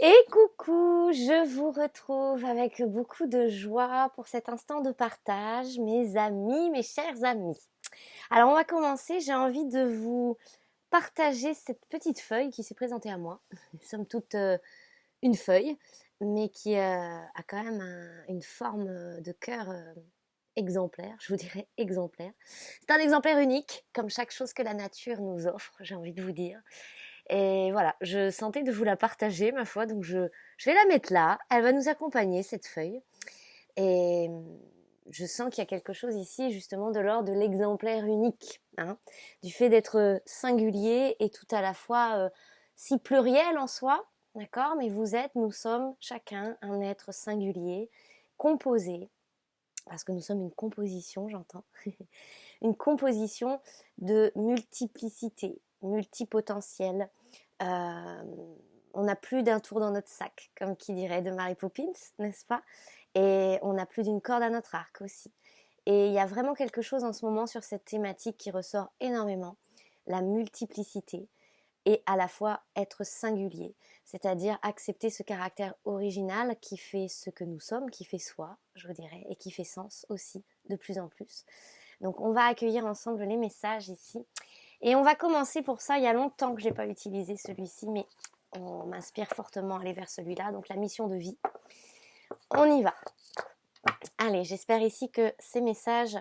Et coucou, je vous retrouve avec beaucoup de joie pour cet instant de partage, mes amis, mes chers amis. Alors on va commencer, j'ai envie de vous partager cette petite feuille qui s'est présentée à moi. Somme toute une feuille, mais qui a quand même une forme de cœur exemplaire, je vous dirais exemplaire. C'est un exemplaire unique, comme chaque chose que la nature nous offre, j'ai envie de vous dire. Et voilà, je sentais de vous la partager, ma foi, donc je vais la mettre là. Elle va nous accompagner, cette feuille. Et je sens qu'il y a quelque chose ici, justement, de l'ordre de l'exemplaire unique, hein, du fait d'être singulier et tout à la fois si pluriel en soi, d'accord? Mais vous êtes, nous sommes chacun un être singulier, composé, parce que nous sommes une composition, j'entends, une composition de multiplicité, multipotentiel. Euh, on n'a plus d'un tour dans notre sac, comme qui dirait de Mary Poppins, n'est-ce pas? Et on n'a plus d'une corde à notre arc aussi. Et il y a vraiment quelque chose en ce moment sur cette thématique qui ressort énormément, la multiplicité et à la fois être singulier, c'est-à-dire accepter ce caractère original qui fait ce que nous sommes, qui fait soi, je vous dirais, et qui fait sens aussi de plus en plus. Donc on va accueillir ensemble les messages ici. Et on va commencer pour ça, il y a longtemps que je n'ai pas utilisé celui-ci, mais on m'inspire fortement à aller vers celui-là, donc la mission de vie. On y va. Allez, j'espère ici que ces messages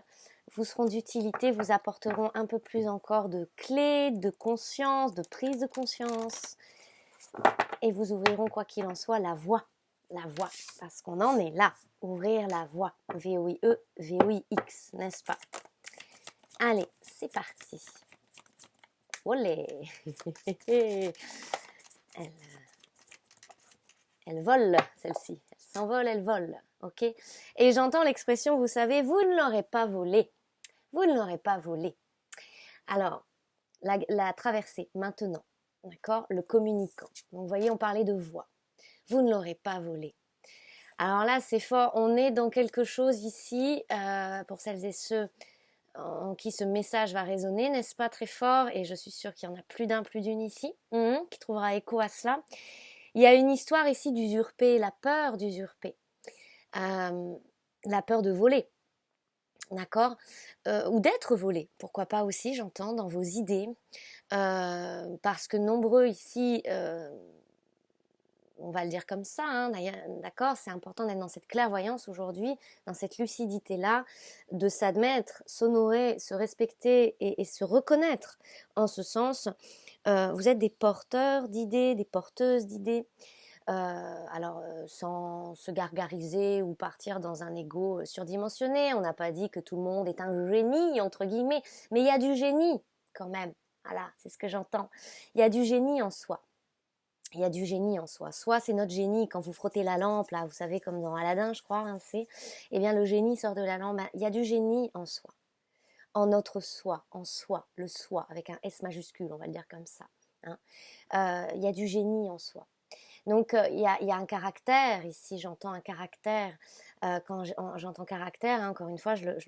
vous seront d'utilité, vous apporteront un peu plus encore de clés, de conscience, de prise de conscience, et vous ouvriront, quoi qu'il en soit, la voie, parce qu'on en est là, ouvrir la voie, V-O-I-E, V-O-I-X, n'est-ce pas? Allez, c'est parti. Olé. Elle vole, celle-ci. Elle s'envole, elle vole. Ok? Et j'entends l'expression, vous savez, vous ne l'aurez pas volé. Vous ne l'aurez pas volé. Alors, la traversée, maintenant. D'accord? Le communicant. Donc, vous voyez, on parlait de voix. Vous ne l'aurez pas volé. Alors là, c'est fort. On est dans quelque chose ici, pour celles et ceux en qui ce message va résonner, n'est-ce pas, très fort? Et je suis sûre qu'il y en a plus d'un, plus d'une ici, qui trouvera écho à cela. Il y a une histoire ici d'usurper, la peur d'usurper, la peur de voler, d'accord, ou d'être volé, pourquoi pas aussi, j'entends, dans vos idées, parce que nombreux ici, on va le dire comme ça, hein, d'accord, c'est important d'être dans cette clairvoyance aujourd'hui, dans cette lucidité-là, de s'admettre, s'honorer, se respecter et se reconnaître en ce sens. Vous êtes des porteurs d'idées, des porteuses d'idées, alors sans se gargariser ou partir dans un ego surdimensionné. On n'a pas dit que tout le monde est un génie, entre guillemets, mais il y a du génie quand même. Voilà, c'est ce que j'entends. Il y a du génie en soi. Il y a du génie en soi. Soit c'est notre génie, quand vous frottez la lampe, là, vous savez, comme dans Aladdin, je crois, hein, eh bien, le génie sort de la lampe. Il y a du génie en soi, en notre soi, en soi, le soi, avec un S majuscule, on va le dire comme ça, hein. Il y a du génie en soi. Donc, il y a un caractère, ici, j'entends un caractère. Quand j'entends caractère, hein, encore une fois, je le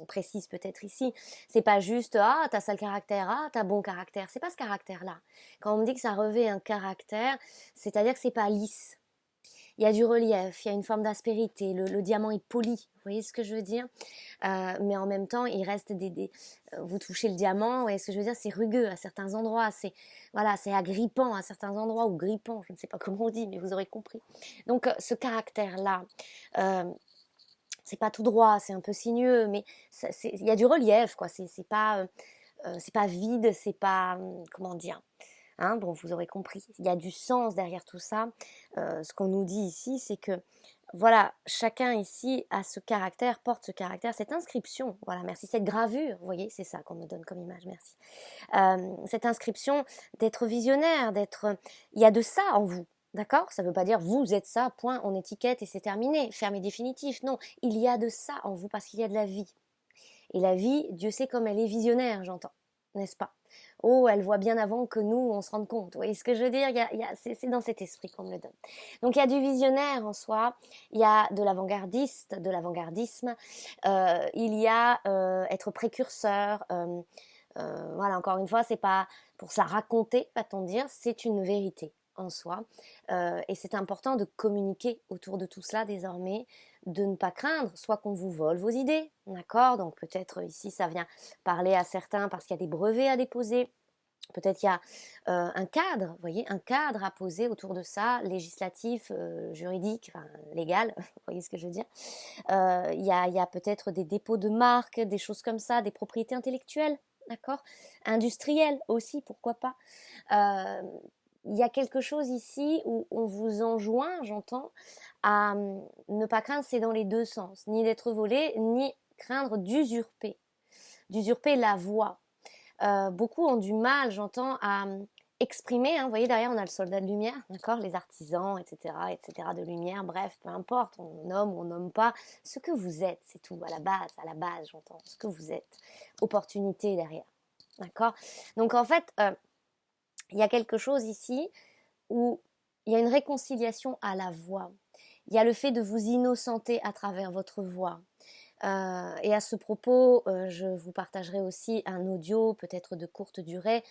précise peut-être ici, c'est pas juste « Ah, t'as sale caractère, ah, t'as bon caractère ». C'est pas ce caractère-là. Quand on me dit que ça revêt un caractère, c'est-à-dire que c'est pas lisse. Il y a du relief, il y a une forme d'aspérité, le diamant est poli, vous voyez ce que je veux dire, mais en même temps, il reste vous touchez le diamant, vous voyez ce que je veux dire, c'est rugueux à certains endroits, voilà, c'est agrippant à certains endroits, ou grippant, je ne sais pas comment on dit, mais vous aurez compris. Donc, ce caractère-là, c'est pas tout droit, c'est un peu sinueux, mais il y a du relief, quoi, c'est pas vide, c'est pas, comment dire, hein, bon, vous aurez compris, il y a du sens derrière tout ça. Ce qu'on nous dit ici, c'est que voilà, chacun ici a ce caractère, porte ce caractère, cette inscription, voilà, merci, cette gravure, vous voyez, c'est ça qu'on me donne comme image, merci. Cette inscription d'être visionnaire, il y a de ça en vous. D'accord? Ça ne veut pas dire vous êtes ça, point, on étiquette et c'est terminé, fermé définitif. Non, il y a de ça en vous parce qu'il y a de la vie. Et la vie, Dieu sait comme elle est visionnaire, j'entends, n'est-ce pas? Oh, elle voit bien avant que nous, on se rende compte. Vous voyez ce que je veux dire? C'est dans cet esprit qu'on me le donne. Donc, il y a du visionnaire en soi, il y a de l'avant-gardiste, de l'avant-gardisme, il y a être précurseur. Voilà, encore une fois, c'est pas pour se la raconter, va-t-on dire, c'est une vérité. en soi. Et c'est important de communiquer autour de tout cela désormais, de ne pas craindre, soit qu'on vous vole vos idées, d'accord? Donc peut-être ici ça vient parler à certains parce qu'il y a des brevets à déposer. Peut-être qu'il y a un cadre, vous voyez, un cadre à poser autour de ça, législatif, juridique, enfin légal, vous voyez ce que je veux dire. Il y a peut-être des dépôts de marques, des choses comme ça, des propriétés intellectuelles, d'accord, industrielles aussi, pourquoi pas. Euh, il y a quelque chose ici où on vous enjoint, j'entends, à ne pas craindre, c'est dans les deux sens, ni d'être volé, ni craindre d'usurper la voix. Beaucoup ont du mal, j'entends, à exprimer, hein, vous voyez derrière on a le soldat de lumière, d'accord, les artisans, etc., de lumière, bref, peu importe, on nomme ou on nomme pas, ce que vous êtes, c'est tout, à la base, j'entends, ce que vous êtes, opportunité derrière, d'accord. Donc en fait, il y a quelque chose ici où il y a une réconciliation à la voix, il y a le fait de vous innocenter à travers votre voix. Et à ce propos, je vous partagerai aussi un audio, peut-être de courte durée,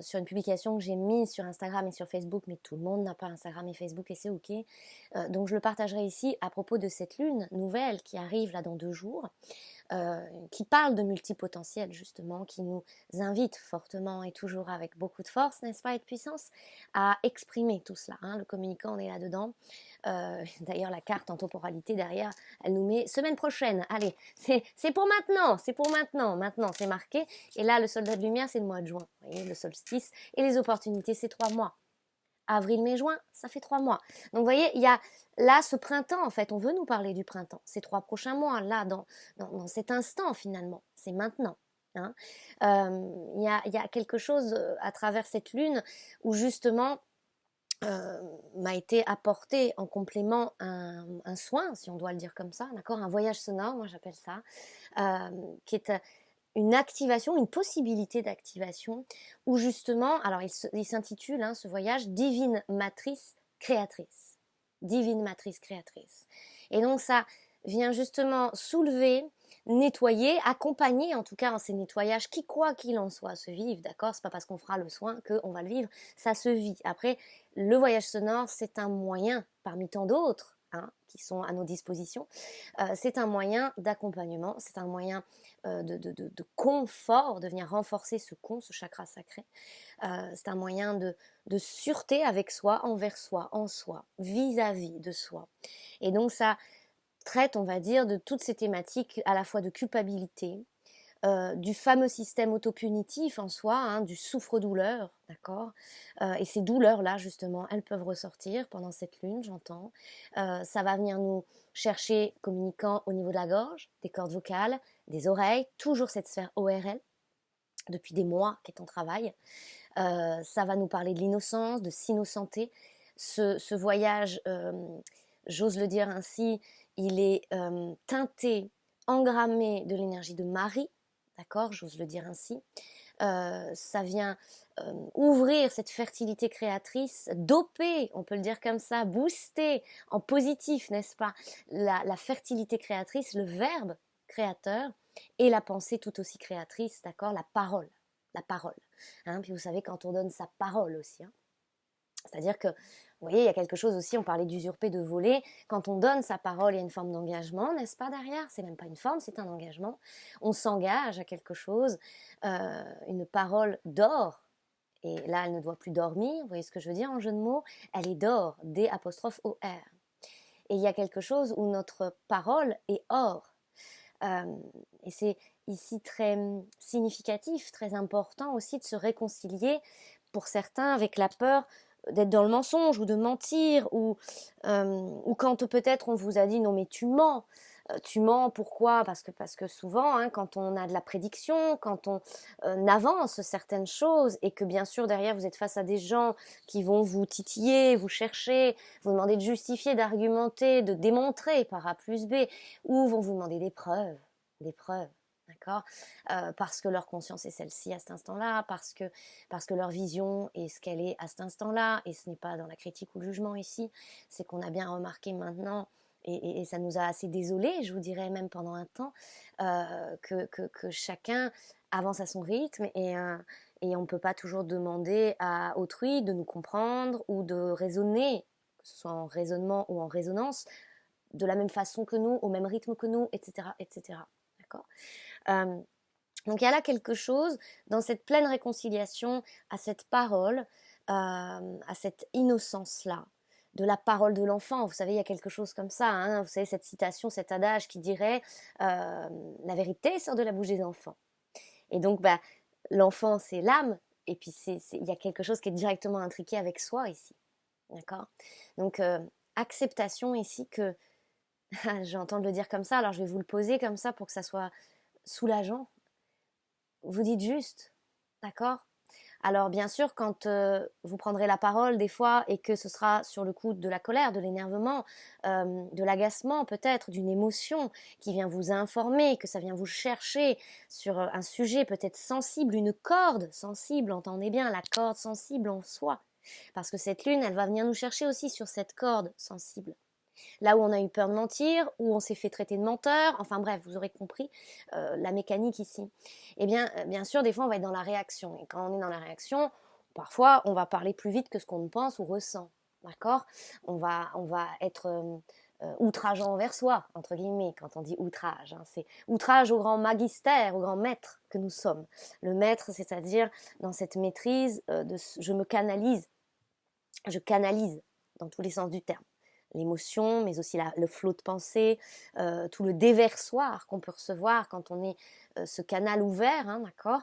sur une publication que j'ai mise sur Instagram et sur Facebook, mais tout le monde n'a pas Instagram et Facebook et c'est ok. Donc je le partagerai ici à propos de cette lune nouvelle qui arrive là dans 2 jours. Qui parle de multipotentiel justement, qui nous invite fortement et toujours avec beaucoup de force, n'est-ce pas, et de puissance, à exprimer tout cela. Hein. Le communicant, on est là-dedans. D'ailleurs, la carte en temporalité derrière, elle nous met semaine prochaine. Allez, c'est pour maintenant, maintenant c'est marqué. Et là, le soldat de lumière, c'est le mois de juin. Vous voyez, le solstice. Et les opportunités, c'est 3 mois. Avril, mai, juin, ça fait 3 mois. Donc vous voyez, il y a là ce printemps en fait, on veut nous parler du printemps, ces 3 prochains mois, là, dans cet instant finalement, c'est maintenant. Hein. Il y a quelque chose à travers cette lune où justement m'a été apporté en complément un soin, si on doit le dire comme ça, d'accord, un voyage sonore, moi j'appelle ça, qui est une activation, une possibilité d'activation, où justement, alors il s'intitule, hein, ce voyage, Divine Matrice Créatrice. Divine Matrice Créatrice. Et donc ça vient justement soulever, nettoyer, accompagner en tout cas en ces nettoyages qui, quoi qu'il en soit, se vivent, d'accord? C'est pas parce qu'on fera le soin qu'on va le vivre, ça se vit. Après, le voyage sonore, c'est un moyen parmi tant d'autres, hein, qui sont à nos dispositions. C'est un moyen d'accompagnement, c'est un moyen de confort, de venir renforcer ce chakra sacré. C'est un moyen de sûreté avec soi, envers soi, en soi, vis-à-vis de soi. Et donc ça traite, on va dire, de toutes ces thématiques à la fois de culpabilité, du fameux système autopunitif en soi, hein, du souffre-douleur, d'accord. Et ces douleurs-là, justement, elles peuvent ressortir pendant cette lune, j'entends. Ça va venir nous chercher, communiquant au niveau de la gorge, des cordes vocales, des oreilles, toujours cette sphère ORL, depuis des mois qui est en travail. Ça va nous parler de l'innocence, de s'innocenter. Ce voyage, j'ose le dire ainsi, il est teinté, engrammé de l'énergie de Marie, d'accord, j'ose le dire ainsi. Ça vient ouvrir cette fertilité créatrice, doper, on peut le dire comme ça, booster en positif, n'est-ce pas, la fertilité créatrice, le verbe créateur et la pensée tout aussi créatrice, d'accord, la parole. La parole. Hein, puis vous savez, quand on donne sa parole aussi, hein, c'est-à-dire que, vous voyez, il y a quelque chose aussi, on parlait d'usurper, de voler. Quand on donne sa parole, il y a une forme d'engagement, n'est-ce pas, derrière? C'est même pas une forme, c'est un engagement. On s'engage à quelque chose, une parole d'or. Et là, elle ne doit plus dormir, vous voyez ce que je veux dire en jeu de mots? Elle est d'or, D''O''R. Et il y a quelque chose où notre parole est or. Et c'est ici très significatif, très important aussi de se réconcilier pour certains avec la peur d'être dans le mensonge ou de mentir ou quand peut-être on vous a dit non mais tu mens. Tu mens, pourquoi? Parce que souvent, hein, quand on a de la prédiction, quand on avance certaines choses et que bien sûr derrière vous êtes face à des gens qui vont vous titiller, vous chercher, vous demander de justifier, d'argumenter, de démontrer par A plus B, ou vont vous demander des preuves. D'accord, parce que leur conscience est celle-ci à cet instant-là, parce que leur vision est ce qu'elle est à cet instant-là, et ce n'est pas dans la critique ou le jugement ici, c'est qu'on a bien remarqué maintenant, et ça nous a assez désolés, je vous dirais même pendant un temps, que chacun avance à son rythme Et on ne peut pas toujours demander à autrui de nous comprendre ou de raisonner, que ce soit en raisonnement ou en résonance, de la même façon que nous, au même rythme que nous, etc. etc. D'accord. Donc il y a là quelque chose dans cette pleine réconciliation à cette parole, à cette innocence-là, de la parole de l'enfant. Vous savez, il y a quelque chose comme ça, hein, vous savez, cette citation, cet adage qui dirait la vérité sort de la bouche des enfants. Et donc, l'enfant, c'est l'âme, et puis il y a quelque chose qui est directement intriqué avec soi ici. D'accord. Donc, acceptation ici que, j'entends le dire comme ça, alors je vais vous le poser comme ça pour que ça soit soulageant. Vous dites juste, d'accord? Alors bien sûr, quand vous prendrez la parole des fois et que ce sera sur le coup de la colère, de l'énervement, de l'agacement peut-être, d'une émotion qui vient vous informer, que ça vient vous chercher sur un sujet peut-être sensible, une corde sensible, entendez bien, la corde sensible en soi. Parce que cette lune, elle va venir nous chercher aussi sur cette corde sensible. Là où on a eu peur de mentir, où on s'est fait traiter de menteur, enfin bref, vous aurez compris la mécanique ici. Eh bien, bien sûr, des fois, on va être dans la réaction. Et quand on est dans la réaction, parfois, on va parler plus vite que ce qu'on ne pense ou ressent. D'accord. On va être outrageant envers soi, entre guillemets, quand on dit outrage. Hein. C'est outrage au grand magistère, au grand maître que nous sommes. Le maître, c'est-à-dire dans cette maîtrise je canalise dans tous les sens du terme. L'émotion, mais aussi le flot de pensée, tout le déversoir qu'on peut recevoir quand on est ce canal ouvert, hein, d'accord.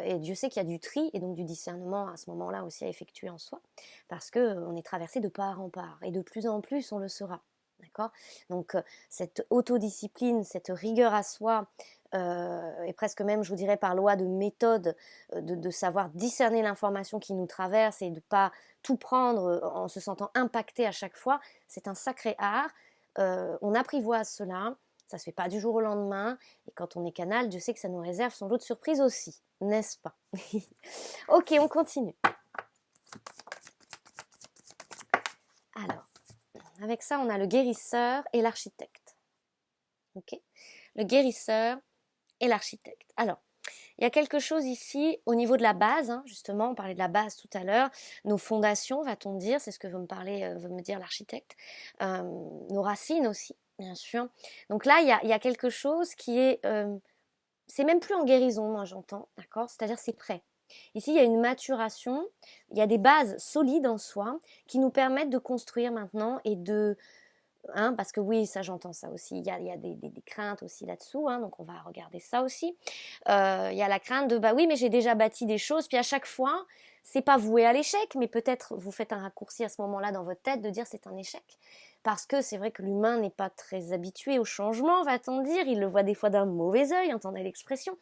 Et Dieu sait qu'il y a du tri et donc du discernement à ce moment-là aussi à effectuer en soi, parce qu'on est traversé de part en part, et de plus en plus on le sera, d'accord. Donc cette autodiscipline, cette rigueur à soi, et presque même, je vous dirais, par loi de méthode, de savoir discerner l'information qui nous traverse et de ne pas tout prendre en se sentant impacté à chaque fois, c'est un sacré art. On apprivoise cela, ça ne se fait pas du jour au lendemain, et quand on est canal, Dieu sait que ça nous réserve son lot de surprises aussi, n'est-ce pas? Ok, on continue. Alors, avec ça, on a le guérisseur et l'architecte. Ok, le guérisseur et l'architecte. Alors, il y a quelque chose ici au niveau de la base, hein, justement, on parlait de la base tout à l'heure, nos fondations, va-t-on dire, c'est ce que veut me dire l'architecte, nos racines aussi, bien sûr. Donc là, il y a quelque chose qui est, c'est même plus en guérison, moi j'entends, d'accord, c'est-à-dire c'est prêt. Ici, il y a une maturation, il y a des bases solides en soi qui nous permettent de construire maintenant et de, hein, parce que oui, ça j'entends ça aussi, il y a des craintes aussi là-dessous, hein, donc on va regarder ça aussi. Il y a la crainte de bah oui, mais j'ai déjà bâti des choses, puis à chaque fois, c'est pas voué à l'échec, mais peut-être vous faites un raccourci à ce moment-là dans votre tête de dire c'est un échec. Parce que c'est vrai que l'humain n'est pas très habitué au changement, va-t-on dire, il le voit des fois d'un mauvais œil, entendez l'expression,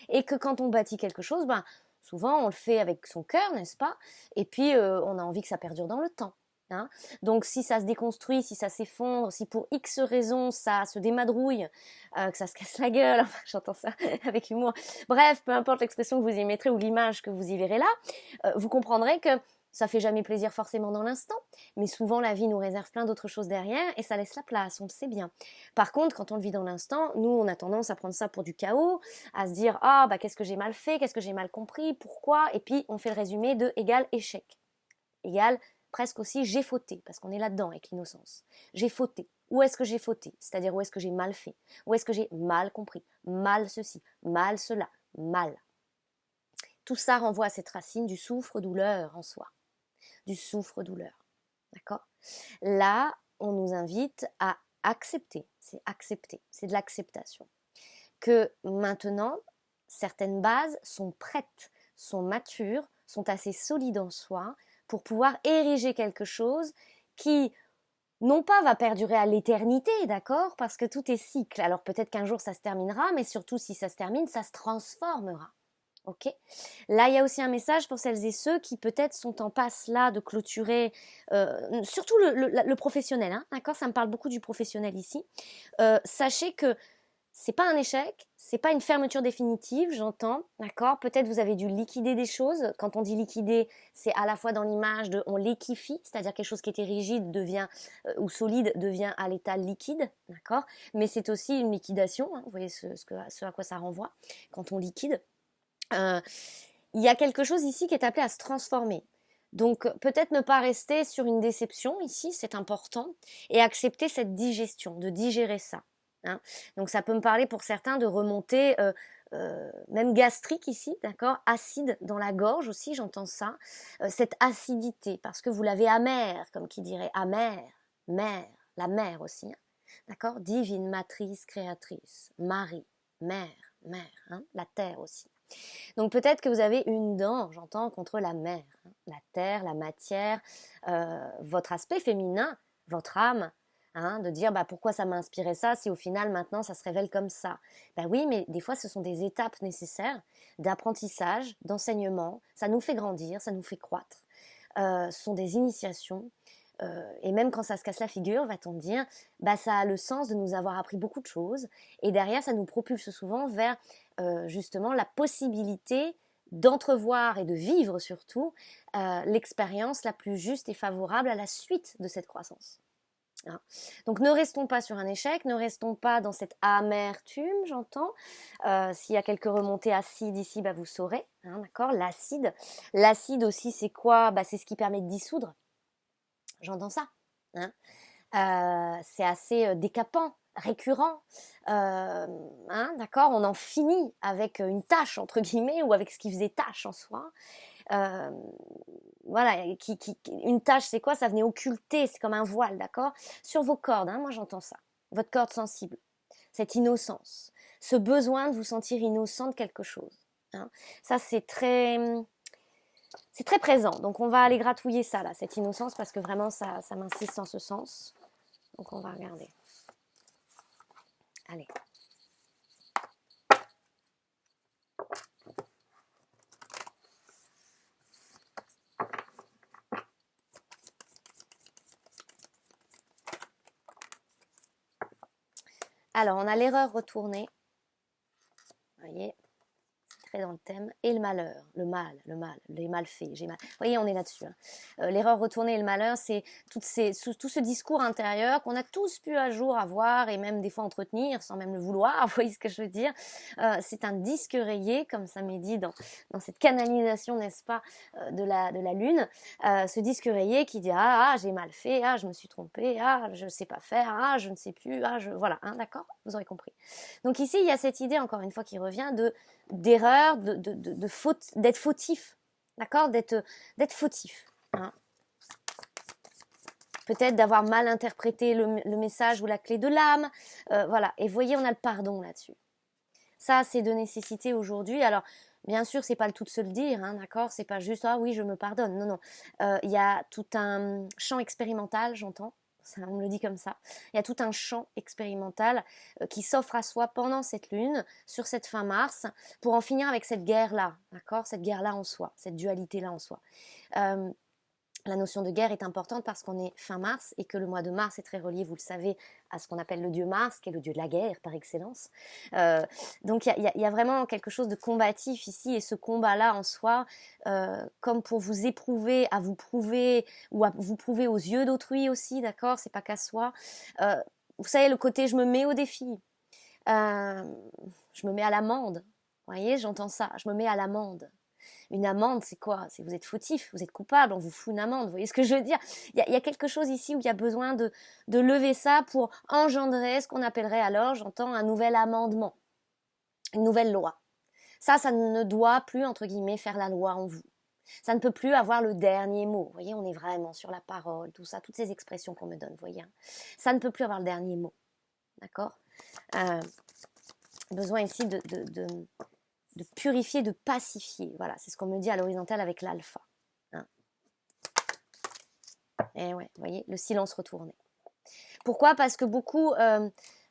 et que quand on bâtit quelque chose, ben, souvent on le fait avec son cœur, n'est-ce pas? Et puis on a envie que ça perdure dans le temps. Hein. Donc si ça se déconstruit, si ça s'effondre, si pour X raisons ça se démadrouille, que ça se casse la gueule, enfin, j'entends ça avec humour, bref, peu importe l'expression que vous y mettrez ou l'image que vous y verrez là, vous comprendrez que ça fait jamais plaisir forcément dans l'instant, mais souvent la vie nous réserve plein d'autres choses derrière et ça laisse la place, on le sait bien. Par contre, quand on le vit dans l'instant, nous on a tendance à prendre ça pour du chaos, à se dire ah bah qu'est-ce que j'ai mal fait, qu'est-ce que j'ai mal compris, pourquoi, et puis on fait le résumé de égal échec, égal presque aussi j'ai fauté, parce qu'on est là-dedans avec l'innocence. J'ai fauté. Où est-ce que j'ai fauté? C'est-à-dire où est-ce que j'ai mal fait? Où est-ce que j'ai mal compris? Mal ceci, mal cela, mal. Tout ça renvoie à cette racine du souffre-douleur en soi. Du souffre-douleur. D'accord? Là, on nous invite à accepter. C'est de l'acceptation. Que maintenant, certaines bases sont prêtes, sont matures, sont assez solides en soi pour pouvoir ériger quelque chose qui, non pas va perdurer à l'éternité, d'accord, parce que tout est cycle. Alors peut-être qu'un jour ça se terminera, mais surtout si ça se termine, ça se transformera. Ok. Là, il y a aussi un message pour celles et ceux qui peut-être sont en passe là de clôturer, surtout le professionnel, hein, d'accord, ça me parle beaucoup du professionnel ici. Sachez que c'est pas un échec, c'est pas une fermeture définitive, j'entends, d'accord. Peut-être vous avez dû liquider des choses. Quand on dit liquider, c'est à la fois dans l'image de on liquifie, c'est-à-dire quelque chose qui était rigide devient ou solide devient à l'état liquide, d'accord. Mais c'est aussi une liquidation, hein, vous voyez ce à quoi ça renvoie quand on liquide. il y a quelque chose ici qui est appelé à se transformer. Donc peut-être ne pas rester sur une déception ici, c'est important, et accepter cette digestion, de digérer ça. Hein. Donc ça peut me parler pour certains de remonter, même gastrique ici, d'accord, acide dans la gorge aussi, j'entends ça, cette acidité, parce que vous l'avez amère, comme qui dirait amère, mère, la mère aussi, hein. D'accord, divine, matrice, créatrice, Marie, mère, hein, la terre aussi. Donc peut-être que vous avez une dent, j'entends, contre la mer, hein, la terre, la matière, votre aspect féminin, votre âme, hein, de dire bah, pourquoi ça m'a inspiré ça si au final maintenant ça se révèle comme ça. Ben oui, mais des fois ce sont des étapes nécessaires d'apprentissage, d'enseignement, ça nous fait grandir, ça nous fait croître. Ce sont des initiations. Et même quand ça se casse la figure, va-t-on dire, bah, ça a le sens de nous avoir appris beaucoup de choses. Et derrière, ça nous propulse souvent vers justement la possibilité d'entrevoir et de vivre surtout l'expérience la plus juste et favorable à la suite de cette croissance. Hein. Donc ne restons pas sur un échec, ne restons pas dans cette amertume, j'entends. S'il y a quelques remontées acides ici, bah, vous saurez, hein, d'accord. L'acide aussi, c'est quoi? Bah, c'est ce qui permet de dissoudre. J'entends ça. Hein. C'est assez décapant, récurrent, hein, d'accord, on en finit avec une tâche entre guillemets ou avec ce qui faisait tâche en soi. Voilà, une tâche c'est quoi? Ça venait occulter, c'est comme un voile, d'accord, sur vos cordes, hein, moi j'entends ça, votre corde sensible, cette innocence, ce besoin de vous sentir innocent de quelque chose. Hein. Ça c'est très présent, donc on va aller gratouiller ça là, cette innocence, parce que vraiment ça m'insiste en ce sens. Donc on va regarder. Allez. Alors, on a l'erreur retournée. Vous voyez, c'est très dans le thème. Et le malheur, le mal, les malfaits. Vous voyez, on est là-dessus. Hein. L'erreur retournée et le malheur, c'est tout ce discours intérieur qu'on a tous pu à jour avoir et même des fois entretenir sans même le vouloir. Vous voyez ce que je veux dire? C'est un disque rayé, comme ça m'est dit dans cette canalisation, n'est-ce pas, de la lune. Ce disque rayé qui dit ah j'ai mal fait, ah je me suis trompée, ah je ne sais pas faire, ah je ne sais plus, voilà, hein, d'accord, vous aurez compris. Donc ici il y a cette idée encore une fois qui revient d'erreur, de faute, d'être fautif, d'accord, d'être fautif. Hein. Peut-être d'avoir mal interprété le message ou la clé de l'âme, voilà. Et voyez, on a le pardon là-dessus. Ça, c'est de nécessité aujourd'hui. Alors, bien sûr, c'est pas le tout de se le dire, hein, d'accord. C'est pas juste ah oui, je me pardonne. Non, non. Il y a tout un champ expérimental, j'entends. Ça, on me le dit comme ça. Il y a tout un champ expérimental qui s'offre à soi pendant cette lune, sur cette fin mars, pour en finir avec cette guerre-là, d'accord, cette guerre-là en soi, cette dualité-là en soi. La notion de guerre est importante parce qu'on est fin mars et que le mois de mars est très relié, vous le savez, à ce qu'on appelle le dieu Mars, qui est le dieu de la guerre par excellence. Donc il y a vraiment quelque chose de combatif ici, et ce combat-là en soi, comme pour vous éprouver, à vous prouver, ou à vous prouver aux yeux d'autrui aussi, d'accord, c'est pas qu'à soi. Vous savez, le côté je me mets au défi, je me mets à l'amende, vous voyez, j'entends ça, je me mets à l'amende. Une amende, c'est quoi? C'est vous êtes fautif, vous êtes coupable, on vous fout une amende. Vous voyez ce que je veux dire? Il y a quelque chose ici où il y a besoin de lever ça pour engendrer ce qu'on appellerait alors, j'entends, un nouvel amendement, une nouvelle loi. Ça ne doit plus, entre guillemets, faire la loi en vous. Ça ne peut plus avoir le dernier mot. Vous voyez, on est vraiment sur la parole, tout ça, toutes ces expressions qu'on me donne, vous voyez. Hein. Ça ne peut plus avoir le dernier mot. D'accord? Besoin ici de purifier, de pacifier. Voilà, c'est ce qu'on me dit à l'horizontale avec l'alpha. Hein. Et ouais, vous voyez, le silence retourné. Pourquoi? Parce que beaucoup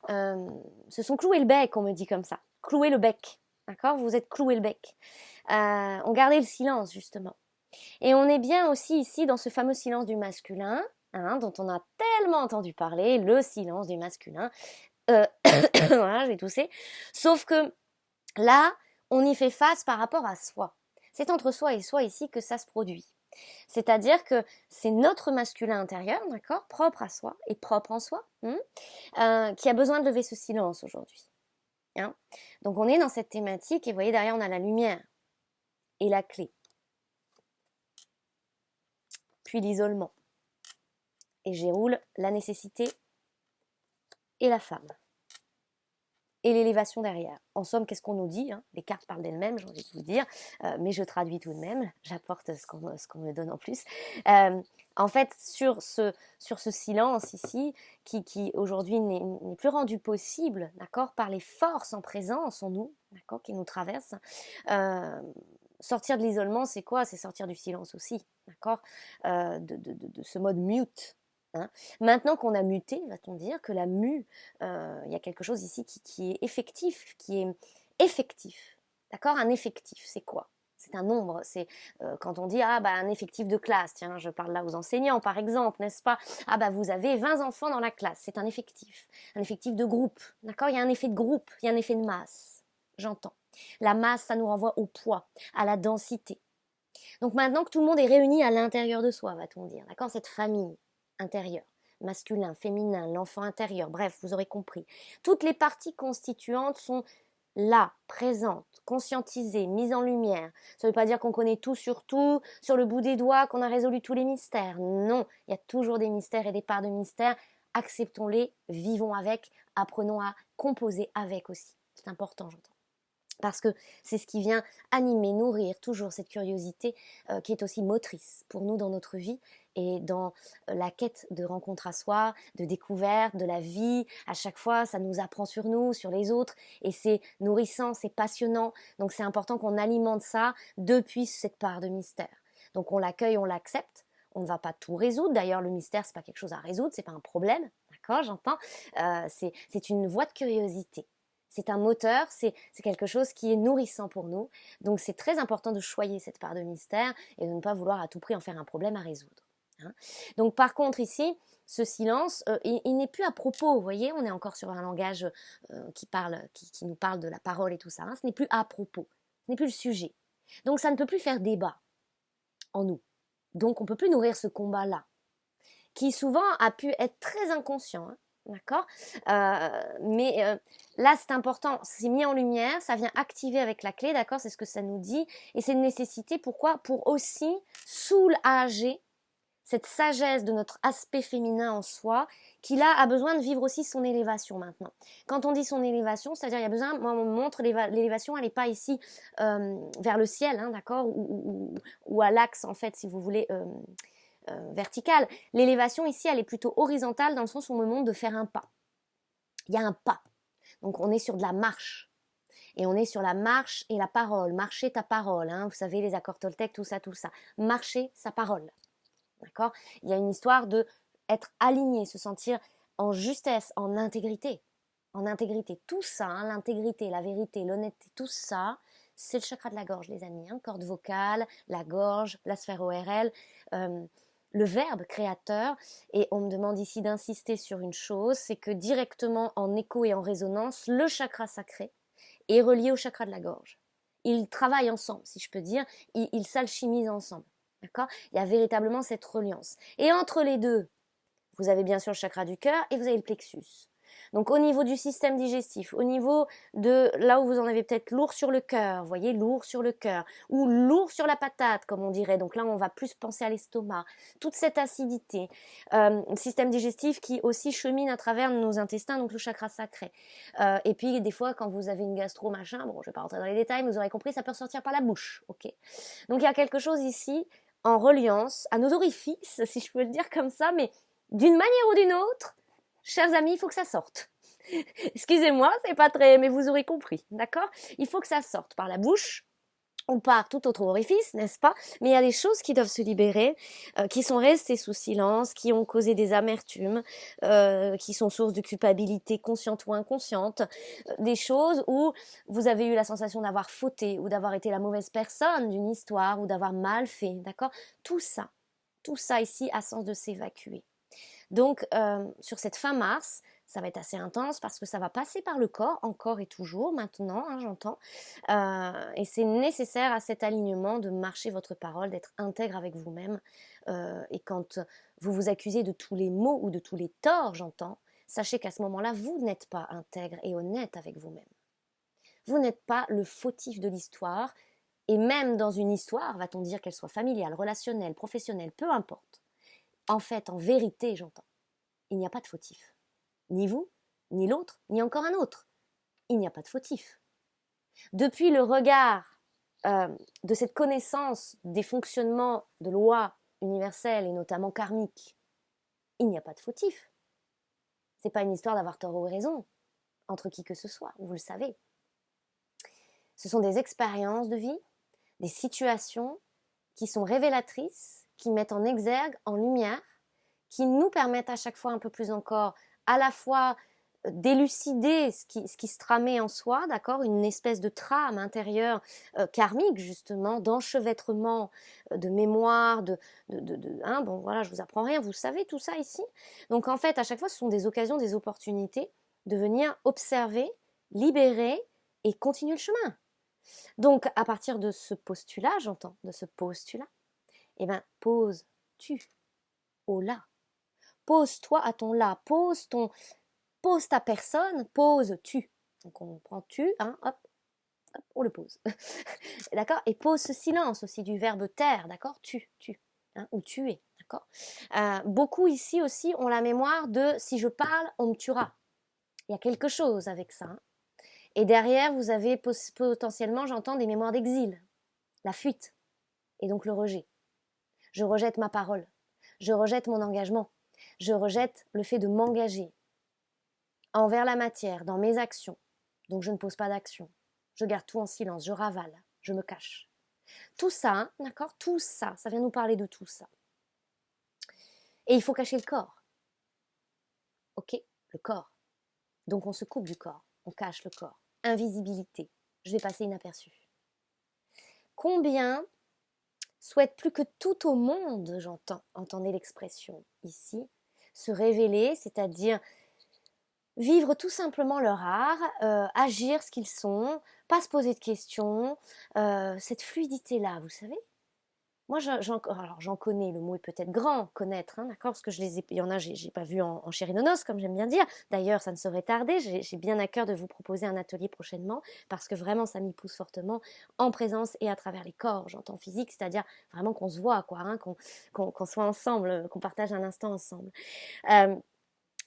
se sont cloués le bec, on me dit comme ça. Clouer le bec. D'accord? Vous êtes cloué le bec. On gardait le silence, justement. Et on est bien aussi ici dans ce fameux silence du masculin, hein, dont on a tellement entendu parler, le silence du masculin. Voilà, j'ai toussé. Sauf que là, on y fait face par rapport à soi. C'est entre soi et soi ici que ça se produit. C'est-à-dire que c'est notre masculin intérieur, d'accord, propre à soi et propre en soi, qui a besoin de lever ce silence aujourd'hui. Hein. Donc on est dans cette thématique et vous voyez derrière on a la lumière. et la clé. Puis l'isolement. Et j'y roule la nécessité et la femme. Et l'élévation derrière. En somme, qu'est-ce qu'on nous dit, hein? Les cartes parlent d'elles-mêmes, j'ai envie de vous dire, mais je traduis tout de même, j'apporte ce qu'on me donne en plus. En fait, sur ce silence ici, qui aujourd'hui n'est plus rendu possible, d'accord, par les forces en présence en nous, d'accord, qui nous traversent, sortir de l'isolement, c'est quoi? C'est sortir du silence aussi, d'accord, de ce mode mute. Hein. Maintenant qu'on a muté, va-t-on dire que la mue, il y a quelque chose ici qui est effectif, d'accord? Un effectif, c'est quoi? C'est un nombre, c'est quand on dit un effectif de classe, tiens, je parle là aux enseignants par exemple, n'est-ce pas? Vous avez 20 enfants dans la classe, c'est un effectif de groupe, d'accord? Il y a un effet de groupe, il y a un effet de masse, j'entends. La masse, ça nous renvoie au poids, à la densité. Donc maintenant que tout le monde est réuni à l'intérieur de soi, va-t-on dire, d'accord? Cette famille intérieur, masculin, féminin, l'enfant intérieur, bref, vous aurez compris. Toutes les parties constituantes sont là, présentes, conscientisées, mises en lumière. Ça ne veut pas dire qu'on connaît tout sur le bout des doigts, qu'on a résolu tous les mystères. Non, il y a toujours des mystères et des parts de mystères. Acceptons-les, vivons avec, apprenons à composer avec aussi. C'est important, j'entends. Parce que c'est ce qui vient animer, nourrir toujours cette curiosité qui est aussi motrice pour nous dans notre vie et dans la quête de rencontre à soi, de découverte, de la vie. À chaque fois, ça nous apprend sur nous, sur les autres et c'est nourrissant, c'est passionnant. Donc c'est important qu'on alimente ça depuis cette part de mystère. Donc on l'accueille, on l'accepte. On ne va pas tout résoudre. D'ailleurs, le mystère, c'est pas quelque chose à résoudre, c'est pas un problème. D'accord, j'entends. C'est une voie de curiosité. C'est un moteur, c'est quelque chose qui est nourrissant pour nous. Donc c'est très important de choyer cette part de mystère et de ne pas vouloir à tout prix en faire un problème à résoudre. Hein. Donc par contre ici, ce silence, il n'est plus à propos. Vous voyez, on est encore sur un langage qui nous parle de la parole et tout ça. Hein. Ce n'est plus à propos, ce n'est plus le sujet. Donc ça ne peut plus faire débat en nous. Donc on ne peut plus nourrir ce combat-là, qui souvent a pu être très inconscient. Hein. D'accord, mais là c'est important, c'est mis en lumière, ça vient activer avec la clé, d'accord, c'est ce que ça nous dit, et c'est une nécessité, pourquoi? Pour aussi soulager cette sagesse de notre aspect féminin en soi, qui là a besoin de vivre aussi son élévation maintenant. Quand on dit son élévation, c'est-à-dire il y a besoin, moi on me montre l'élévation, elle n'est pas ici vers le ciel, hein, d'accord, ou à l'axe en fait, si vous voulez. Verticale. L'élévation ici, elle est plutôt horizontale dans le sens où on me montre de faire un pas. Il y a un pas. Donc on est sur de la marche. Et on est sur la marche et la parole. Marcher ta parole. Hein. Vous savez, les accords Toltec, tout ça, tout ça. Marcher sa parole. D'accord? Il y a une histoire de être aligné, se sentir en justesse, en intégrité. En intégrité. Tout ça, hein, l'intégrité, la vérité, l'honnêteté, tout ça, c'est le chakra de la gorge, les amis. Hein. Corde vocale, la gorge, la sphère ORL. Le verbe créateur, et on me demande ici d'insister sur une chose, c'est que directement en écho et en résonance, le chakra sacré est relié au chakra de la gorge. Ils travaillent ensemble, si je peux dire, ils s'alchimisent ensemble. D'accord? Il y a véritablement cette reliance. Et entre les deux, vous avez bien sûr le chakra du cœur et vous avez le plexus. Donc au niveau du système digestif, au niveau de là où vous en avez peut-être lourd sur le cœur, vous voyez, lourd sur le cœur, ou lourd sur la patate, comme on dirait. Donc là, on va plus penser à l'estomac. Toute cette acidité, le système digestif qui aussi chemine à travers nos intestins, donc le chakra sacré. Et puis des fois, quand vous avez une gastro machin, bon, je vais pas rentrer dans les détails, mais vous aurez compris, ça peut ressortir par la bouche, ok. Donc il y a quelque chose ici en reliance à nos orifices, si je peux le dire comme ça, mais d'une manière ou d'une autre. Chers amis, il faut que ça sorte. Excusez-moi, c'est pas très, mais vous aurez compris, d'accord? Il faut que ça sorte par la bouche ou par tout autre orifice, n'est-ce pas? Mais il y a des choses qui doivent se libérer, qui sont restées sous silence, qui ont causé des amertumes, qui sont source de culpabilité consciente ou inconsciente, des choses où vous avez eu la sensation d'avoir fauté ou d'avoir été la mauvaise personne d'une histoire ou d'avoir mal fait, d'accord? Tout ça ici a sens de s'évacuer. Donc, sur cette fin mars, ça va être assez intense parce que ça va passer par le corps, encore et toujours, maintenant, hein, j'entends. Et c'est nécessaire à cet alignement de marcher votre parole, d'être intègre avec vous-même. Et quand vous vous accusez de tous les maux ou de tous les torts, j'entends, sachez qu'à ce moment-là, vous n'êtes pas intègre et honnête avec vous-même. Vous n'êtes pas le fautif de l'histoire et même dans une histoire, va-t-on dire qu'elle soit familiale, relationnelle, professionnelle, peu importe, en fait, en vérité, j'entends, il n'y a pas de fautif. Ni vous, ni l'autre, ni encore un autre. Il n'y a pas de fautif. Depuis le regard de cette connaissance des fonctionnements de lois universelles et notamment karmiques, il n'y a pas de fautif. C'est pas une histoire d'avoir tort ou raison entre qui que ce soit, vous le savez. Ce sont des expériences de vie, des situations qui sont révélatrices, qui mettent en exergue, en lumière, qui nous permettent à chaque fois un peu plus encore à la fois d'élucider ce qui se tramait en soi, d'accord, une espèce de trame intérieure karmique justement, d'enchevêtrement de mémoire, bon voilà, je vous apprends rien, vous savez tout ça ici. Donc en fait, à chaque fois, ce sont des occasions, des opportunités de venir observer, libérer et continuer le chemin. Donc à partir de ce postulat, j'entends, de ce postulat, eh ben pose-tu au là. Pose-toi à ton là, pose ta personne, pose-tu. Donc on prend tu, hein, hop, hop, on le pose. D'accord. Et pose ce silence aussi du verbe taire, d'accord, tu, hein, ou tuer, d'accord. Beaucoup ici aussi ont la mémoire de si je parle, on me tuera. Il y a quelque chose avec ça. Hein. Et derrière, vous avez potentiellement, j'entends, des mémoires d'exil, la fuite, et donc le rejet. Je rejette ma parole, je rejette mon engagement, je rejette le fait de m'engager envers la matière, dans mes actions. Donc je ne pose pas d'action. Je garde tout en silence, je ravale, je me cache. Tout ça, hein, d'accord, tout ça, ça vient nous parler de tout ça. Et il faut cacher le corps. Ok, le corps. Donc on se coupe du corps, on cache le corps. Invisibilité, je vais passer inaperçu. Combien souhaitent plus que tout au monde, entendez l'expression ici, se révéler, c'est-à-dire vivre tout simplement leur art, agir ce qu'ils sont, pas se poser de questions, cette fluidité-là, vous savez. Moi, j'en connais, le mot est peut-être grand, connaître, hein, d'accord, parce que il y en a, j'ai pas vu en chair et en os, comme j'aime bien dire. D'ailleurs, ça ne saurait tarder, j'ai bien à cœur de vous proposer un atelier prochainement, parce que vraiment, ça m'y pousse fortement, en présence et à travers les corps, j'entends physique, c'est-à-dire vraiment qu'on se voit, quoi, hein, qu'on soit ensemble, qu'on partage un instant ensemble.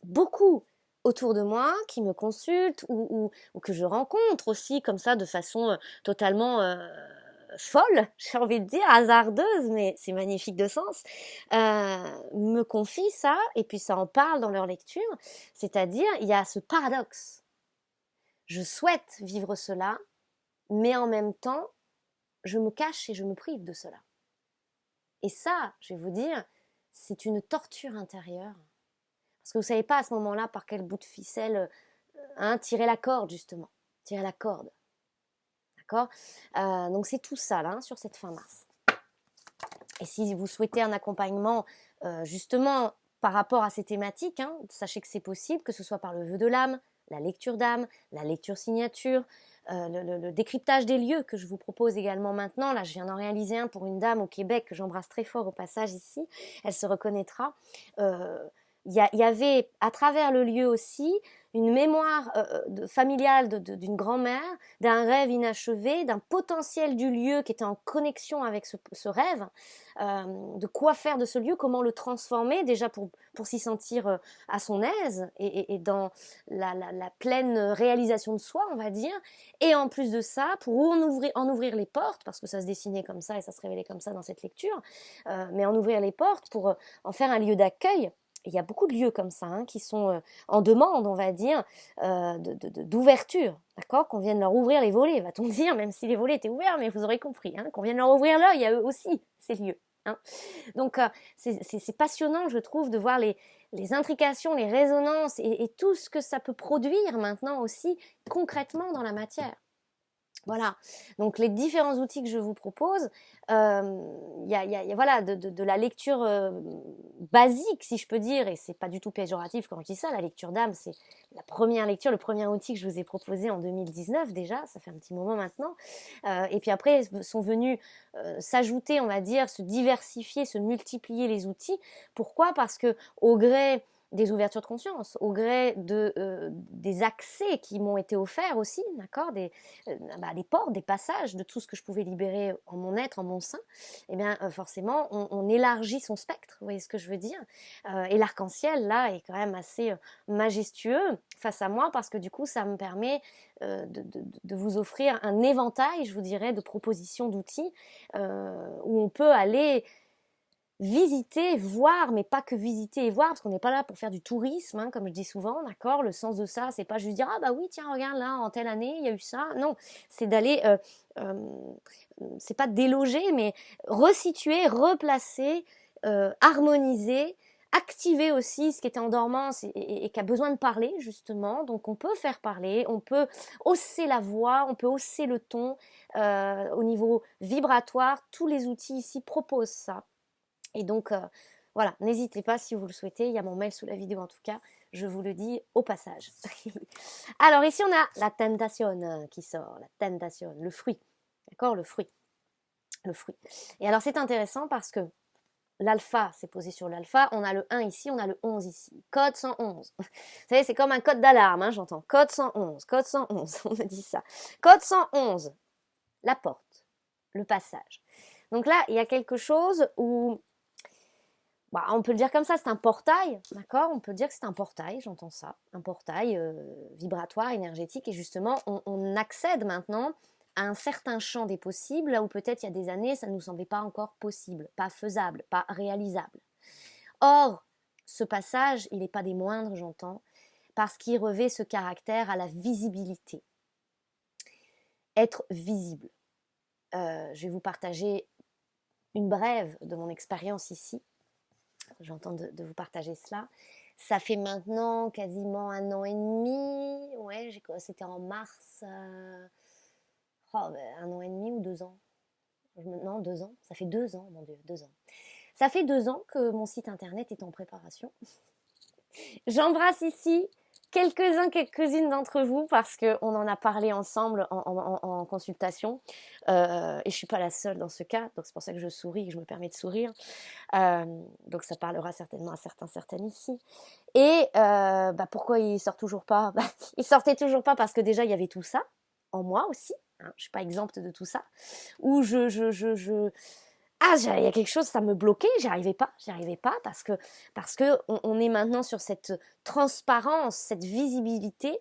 Beaucoup autour de moi qui me consultent ou que je rencontre aussi comme ça de façon totalement folle, j'ai envie de dire, hasardeuse, mais c'est magnifique de sens, me confient ça et puis ça en parle dans leur lecture, c'est-à-dire il y a ce paradoxe. Je souhaite vivre cela, mais en même temps, je me cache et je me prive de cela. Et ça, je vais vous dire, c'est une torture intérieure. Parce que vous ne savez pas à ce moment-là par quel bout de ficelle tirer la corde, justement. Tirer la corde. D'accord. Donc c'est tout ça, là, sur cette fin mars. Et si vous souhaitez un accompagnement, justement, par rapport à ces thématiques, hein, sachez que c'est possible, que ce soit par le vœu de l'âme, la lecture d'âme, la lecture signature, le décryptage des lieux que je vous propose également maintenant. Là, je viens d'en réaliser un pour une dame au Québec que j'embrasse très fort au passage ici. Elle se reconnaîtra. Il y avait à travers le lieu aussi une mémoire familiale d'une grand-mère, d'un rêve inachevé, d'un potentiel du lieu qui était en connexion avec ce rêve, de quoi faire de ce lieu, comment le transformer déjà pour s'y sentir à son aise et dans la pleine réalisation de soi, on va dire, et en plus de ça, pour en ouvrir les portes, parce que ça se dessinait comme ça et ça se révélait comme ça dans cette lecture, mais en ouvrir les portes pour en faire un lieu d'accueil. Il y a beaucoup de lieux comme ça qui sont en demande, on va dire, d'ouverture, d'accord, qu'on vienne leur ouvrir les volets, va-t-on dire, même si les volets étaient ouverts, mais vous aurez compris, qu'on vienne leur ouvrir l'œil à eux aussi, ces lieux. Donc c'est passionnant, je trouve, de voir les intrications, les résonances et tout ce que ça peut produire maintenant aussi concrètement dans la matière. Voilà, donc les différents outils que je vous propose, y a voilà, de la lecture basique, si je peux dire, et c'est pas du tout péjoratif quand je dis ça, la lecture d'âme, c'est la première lecture, le premier outil que je vous ai proposé en 2019 déjà, ça fait un petit moment maintenant, et puis après sont venus s'ajouter, on va dire, se diversifier, se multiplier les outils. Pourquoi ? Parce que au gré des ouvertures de conscience, au gré des accès qui m'ont été offerts aussi, d'accord, des portes, des passages, de tout ce que je pouvais libérer en mon être, en mon sein, eh bien forcément on élargit son spectre, vous voyez ce que je veux dire, et l'arc-en-ciel là est quand même assez majestueux face à moi parce que du coup ça me permet de vous offrir un éventail, je vous dirais, de propositions, d'outils où on peut aller visiter, voir, mais pas que visiter et voir, parce qu'on n'est pas là pour faire du tourisme, hein, comme je dis souvent, d'accord. Le sens de ça, c'est pas juste dire ah bah oui tiens regarde là en telle année il y a eu ça. Non, c'est d'aller, euh, c'est pas déloger, mais resituer, replacer, harmoniser, activer aussi ce qui était en dormance et qui a besoin de parler justement. Donc on peut faire parler, on peut hausser la voix, on peut hausser le ton au niveau vibratoire. Tous les outils ici proposent ça. Et donc, voilà, n'hésitez pas si vous le souhaitez. Il y a mon mail sous la vidéo en tout cas. Je vous le dis au passage. Alors ici, on a la tentation qui sort. La tentation, le fruit. D'accord, le fruit. Le fruit. Et alors, c'est intéressant parce que l'alpha, c'est posé sur l'alpha. On a le 1 ici, on a le 11 ici. Code 111. Vous savez, c'est comme un code d'alarme, hein, j'entends. Code 111, code 111, on me dit ça. Code 111, la porte, le passage. Donc là, il y a quelque chose où bah, on peut le dire comme ça, c'est un portail, d'accord? On peut dire que c'est un portail, j'entends ça, un portail vibratoire, énergétique, et justement, on accède maintenant à un certain champ des possibles, là où peut-être il y a des années, ça ne nous semblait pas encore possible, pas faisable, pas réalisable. Or, ce passage, il n'est pas des moindres, j'entends, parce qu'il revêt ce caractère à la visibilité. Être visible. Je vais vous partager une brève de mon expérience ici. J'entends de vous partager cela. Ça fait maintenant quasiment 1 an et demi. Ouais, c'était en mars. 1 an et demi ou 2 ans. Non, 2 ans. Ça fait 2 ans, mon Dieu, 2 ans. Ça fait 2 ans que mon site internet est en préparation. J'embrasse ici quelques-uns, quelques-unes d'entre vous parce qu'on en a parlé ensemble en consultation. Et je ne suis pas la seule dans ce cas, donc c'est pour ça que je souris, que je me permets de sourire. Donc ça parlera certainement à certaines ici. Et pourquoi il sort toujours pas? Il sortait toujours pas parce que déjà il y avait tout ça en moi aussi. Hein, je suis pas exempte de tout ça. Ou il y a quelque chose, ça me bloquait, j'y arrivais pas parce que on est maintenant sur cette transparence, cette visibilité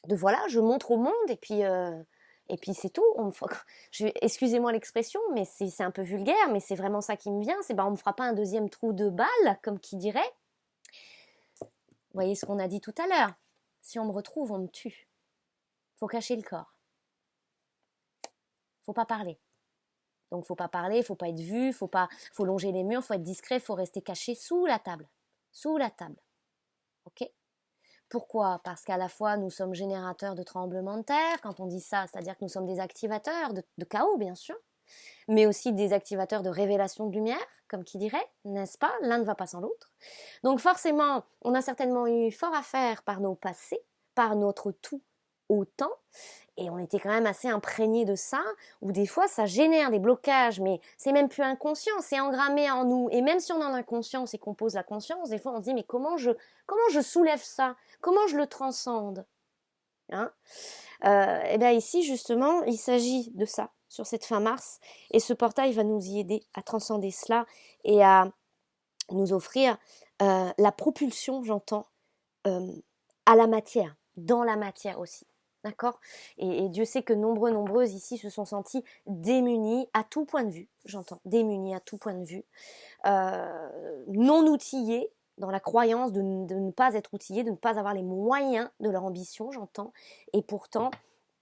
de voilà, je montre au monde et puis c'est tout. Excusez-moi l'expression, mais c'est un peu vulgaire, mais c'est vraiment ça qui me vient. On me fera pas un deuxième trou de balle, comme qui dirait. Vous voyez ce qu'on a dit tout à l'heure. Si on me retrouve, on me tue. Faut cacher le corps. Faut pas parler. Donc faut pas parler, faut pas être vu, faut longer les murs, faut être discret, faut rester caché sous la table. Sous la table. Ok ? Pourquoi? Parce qu'à la fois nous sommes générateurs de tremblements de terre, quand on dit ça, c'est-à-dire que nous sommes des activateurs de chaos bien sûr, mais aussi des activateurs de révélation de lumière, comme qui dirait, n'est-ce pas? L'un ne va pas sans l'autre. Donc forcément, on a certainement eu fort à faire par nos passés, par notre tout autant, et on était quand même assez imprégné de ça, où des fois ça génère des blocages, mais c'est même plus inconscient, c'est engrammé en nous, et même si on en a conscience et qu'on pose la conscience, des fois on se dit mais comment je soulève ça? Comment je le transcende? Hein? Et bien ici justement, il s'agit de ça, sur cette fin mars, et ce portail va nous y aider à transcender cela et à nous offrir la propulsion, j'entends, à la matière, dans la matière aussi. D'accord? Et Dieu sait que nombreuses ici se sont sentis démunis à tout point de vue, j'entends, démunis à tout point de vue, non outillés, dans la croyance de ne pas être outillés, de ne pas avoir les moyens de leur ambition, j'entends, et pourtant,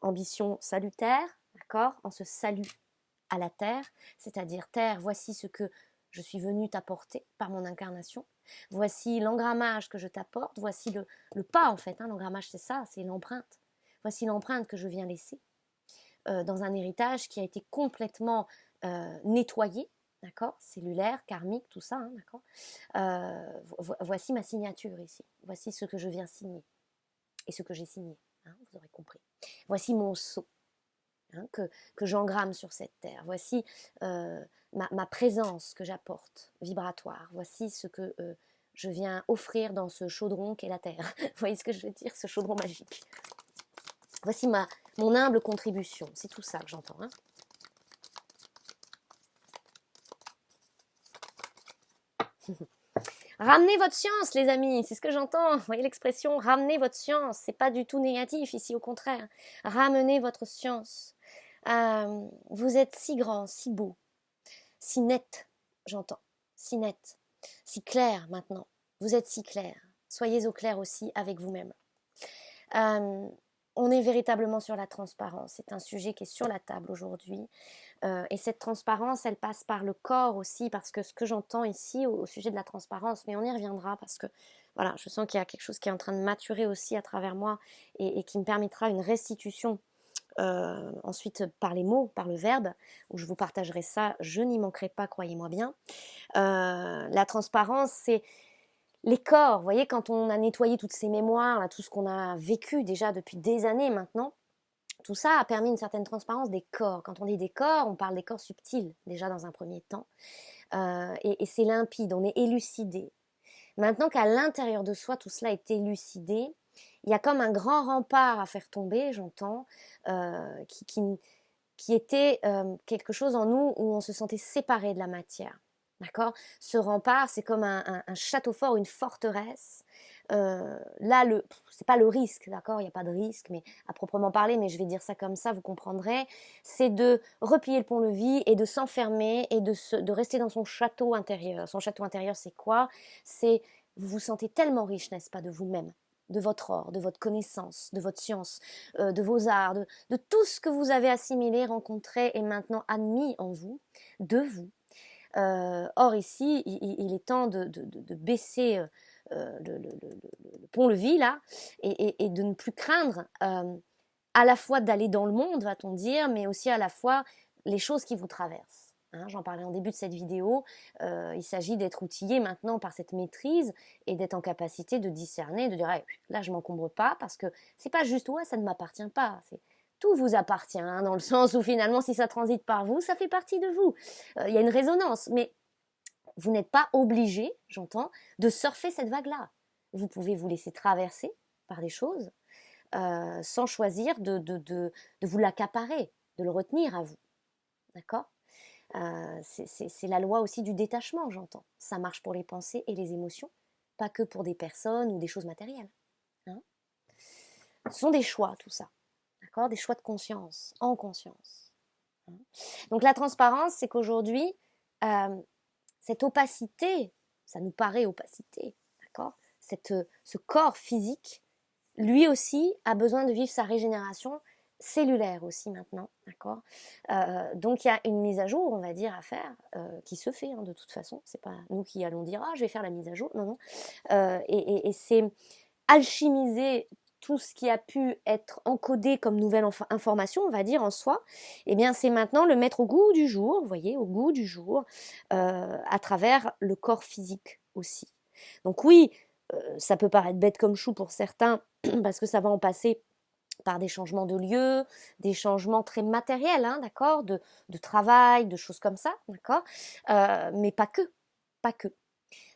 ambition salutaire, d'accord, en ce salut à la terre, c'est-à-dire terre, voici ce que je suis venue t'apporter par mon incarnation, voici l'engrammage que je t'apporte, voici le pas en fait, hein, l'engrammage c'est ça, c'est l'empreinte, voici l'empreinte que je viens laisser dans un héritage qui a été complètement nettoyé, d'accord, cellulaire, karmique, tout ça, hein, d'accord. Voici ma signature ici. Voici ce que je viens signer et ce que j'ai signé. Hein, vous aurez compris. Voici mon sceau hein, que j'engramme sur cette terre. Voici ma présence que j'apporte, vibratoire. Voici ce que je viens offrir dans ce chaudron qu'est la Terre. Vous voyez ce que je veux dire, ce chaudron magique. Voici mon humble contribution, c'est tout ça que j'entends. Hein. Ramenez votre science, les amis, c'est ce que j'entends. Vous voyez l'expression, ramenez votre science. C'est pas du tout négatif ici, au contraire. Ramenez votre science. Vous êtes si grand, si beau, si net, j'entends, si net, si clair maintenant. Vous êtes si clair. Soyez au clair aussi avec vous-même. On est véritablement sur la transparence. C'est un sujet qui est sur la table aujourd'hui. Et cette transparence, elle passe par le corps aussi, parce que ce que j'entends ici au sujet de la transparence, mais on y reviendra parce que voilà, je sens qu'il y a quelque chose qui est en train de maturer aussi à travers moi et qui me permettra une restitution ensuite par les mots, par le verbe, où je vous partagerai ça, je n'y manquerai pas, croyez-moi bien. La transparence, c'est les corps, vous voyez, quand on a nettoyé toutes ces mémoires, là, tout ce qu'on a vécu déjà depuis des années maintenant, tout ça a permis une certaine transparence des corps. Quand on dit des corps, on parle des corps subtils, déjà dans un premier temps. Et c'est limpide, on est élucidé. Maintenant qu'à l'intérieur de soi, tout cela est élucidé, il y a comme un grand rempart à faire tomber, j'entends, qui était quelque chose en nous où on se sentait séparé de la matière. D'accord. Ce rempart, c'est comme un château fort, une forteresse. Là, c'est pas le risque, d'accord, il n'y a pas de risque, mais à proprement parler, mais je vais dire ça comme ça, vous comprendrez, c'est de replier le pont-levis et de s'enfermer et de rester dans son château intérieur. Son château intérieur, c'est quoi? C'est, vous vous sentez tellement riche, n'est-ce pas, de vous-même, de votre or, de votre connaissance, de votre science, de vos arts, de tout ce que vous avez assimilé, rencontré et maintenant admis en vous, de vous. Or ici, il est temps de baisser le pont-levis là et de ne plus craindre à la fois d'aller dans le monde, va-t-on dire, mais aussi à la fois les choses qui vous traversent. Hein, j'en parlais en début de cette vidéo. Il s'agit d'être outillé maintenant par cette maîtrise et d'être en capacité de discerner, de dire hey, là je m'encombre pas parce que c'est pas juste ouais ça ne m'appartient pas. Tout vous appartient, hein, dans le sens où finalement si ça transite par vous, ça fait partie de vous. Il y a une résonance, mais vous n'êtes pas obligé, j'entends, de surfer cette vague-là. Vous pouvez vous laisser traverser par des choses sans choisir de vous l'accaparer, de le retenir à vous. D'accord. C'est la loi aussi du détachement, j'entends. Ça marche pour les pensées et les émotions, pas que pour des personnes ou des choses matérielles. Hein. Ce sont des choix, tout ça. D'accord. Des choix de conscience, en conscience. Hein. Donc la transparence, c'est qu'aujourd'hui, cette opacité, ça nous paraît opacité, d'accord, ce corps physique, lui aussi a besoin de vivre sa régénération cellulaire aussi maintenant, d'accord. Donc il y a une mise à jour, on va dire, à faire, qui se fait hein, de toute façon. C'est pas nous qui allons dire ah je vais faire la mise à jour, non non. Et c'est alchimiser tout ce qui a pu être encodé comme nouvelle information, on va dire, en soi, eh bien, c'est maintenant le mettre au goût du jour, vous voyez, au goût du jour, à travers le corps physique aussi. Donc oui, ça peut paraître bête comme chou pour certains, parce que ça va en passer par des changements de lieu, des changements très matériels, hein, d'accord, de travail, de choses comme ça, d'accord, mais pas que, pas que.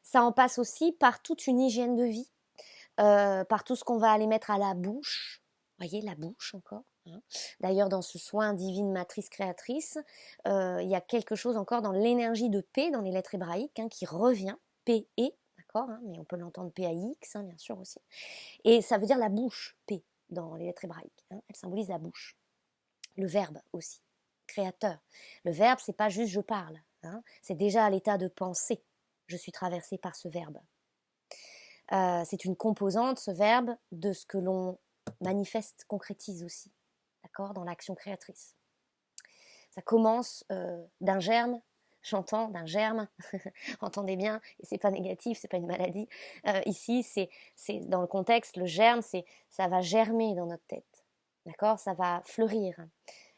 Ça en passe aussi par toute une hygiène de vie, par tout ce qu'on va aller mettre à la bouche. Voyez, la bouche encore. Hein. D'ailleurs, dans ce soin divine matrice créatrice, il y a quelque chose encore dans l'énergie de P, dans les lettres hébraïques, hein, qui revient, P-E, d'accord, hein, mais on peut l'entendre P-A-I-X, hein, bien sûr aussi. Et ça veut dire la bouche, P, dans les lettres hébraïques. Hein, elle symbolise la bouche. Le verbe aussi, créateur. Le verbe, c'est pas juste je parle, hein, c'est déjà à l'état de pensée. Je suis traversée par ce verbe. C'est une composante, ce verbe, de ce que l'on manifeste, concrétise aussi, d'accord, dans l'action créatrice. Ça commence d'un germe, j'entends, d'un germe, entendez bien, et c'est pas négatif, c'est pas une maladie. Ici, c'est dans le contexte, le germe, ça va germer dans notre tête, d'accord, ça va fleurir.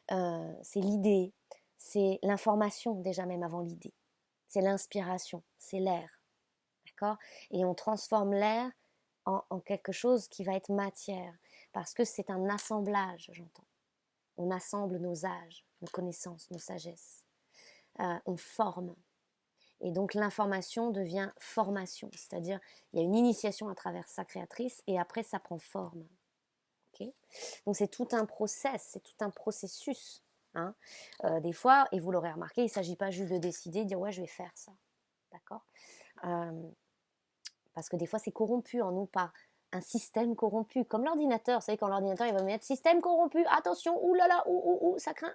C'est l'idée, c'est l'information déjà même avant l'idée, c'est l'inspiration, c'est l'air. Et on transforme l'air en quelque chose qui va être matière, parce que c'est un assemblage, j'entends. On assemble nos âges, nos connaissances, nos sagesses. On forme. Et donc l'information devient formation, c'est-à-dire il y a une initiation à travers sa créatrice et après ça prend forme. Okay, donc c'est tout un process, c'est tout un processus. Hein. Des fois, et vous l'aurez remarqué, il ne s'agit pas juste de décider, de dire ouais je vais faire ça. D'accord, parce que des fois c'est corrompu en nous par un système corrompu, comme l'ordinateur. Vous savez, quand l'ordinateur il va mettre système corrompu, attention, oulala, ça craint.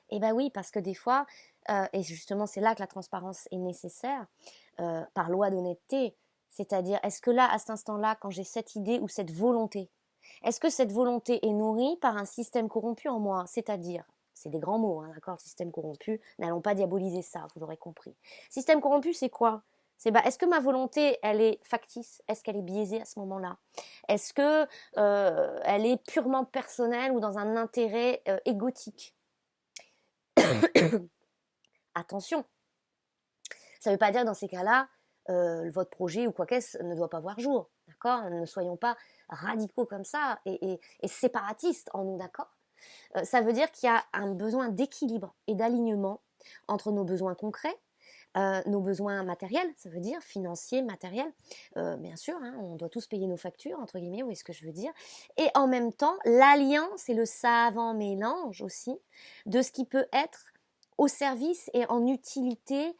Et ben oui, parce que des fois, et justement c'est là que la transparence est nécessaire, par loi d'honnêteté, c'est-à-dire est-ce que là, à cet instant-là, quand j'ai cette idée ou cette volonté, est-ce que cette volonté est nourrie par un système corrompu en moi? C'est-à-dire, c'est des grands mots, hein, d'accord, système corrompu, n'allons pas diaboliser ça, vous l'aurez compris. Système corrompu, c'est quoi? C'est est-ce que ma volonté, elle est factice? Est-ce qu'elle est biaisée à ce moment-là? Est-ce que elle est purement personnelle ou dans un intérêt égotique? Attention, ça ne veut pas dire dans ces cas-là, votre projet ou quoi qu'est-ce ne doit pas voir jour, d'accord? Ne soyons pas radicaux comme ça et séparatistes en nous, d'accord? Ça veut dire qu'il y a un besoin d'équilibre et d'alignement entre nos besoins concrets, nos besoins matériels, ça veut dire financiers, matériels, bien sûr, hein, on doit tous payer nos factures, entre guillemets, vous voyez ce que je veux dire, et en même temps, l'alliance et le savant mélange aussi de ce qui peut être au service et en utilité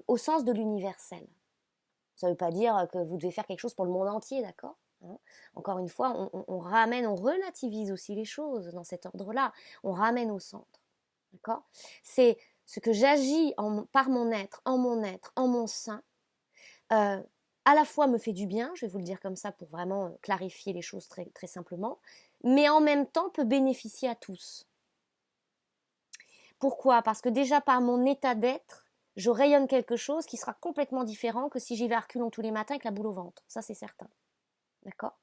au sens de l'universel. Ça ne veut pas dire que vous devez faire quelque chose pour le monde entier, d'accord? Hein. Encore une fois, on ramène, on relativise aussi les choses dans cet ordre-là. On ramène au centre, d'accord? C'est ce que j'agis par mon être, en mon sein, à la fois me fait du bien, je vais vous le dire comme ça pour vraiment clarifier les choses très, très simplement, mais en même temps peut bénéficier à tous. Pourquoi? Parce que déjà par mon état d'être, je rayonne quelque chose qui sera complètement différent que si j'y vais à reculons tous les matins avec la boule au ventre. Ça, c'est certain. D'accord?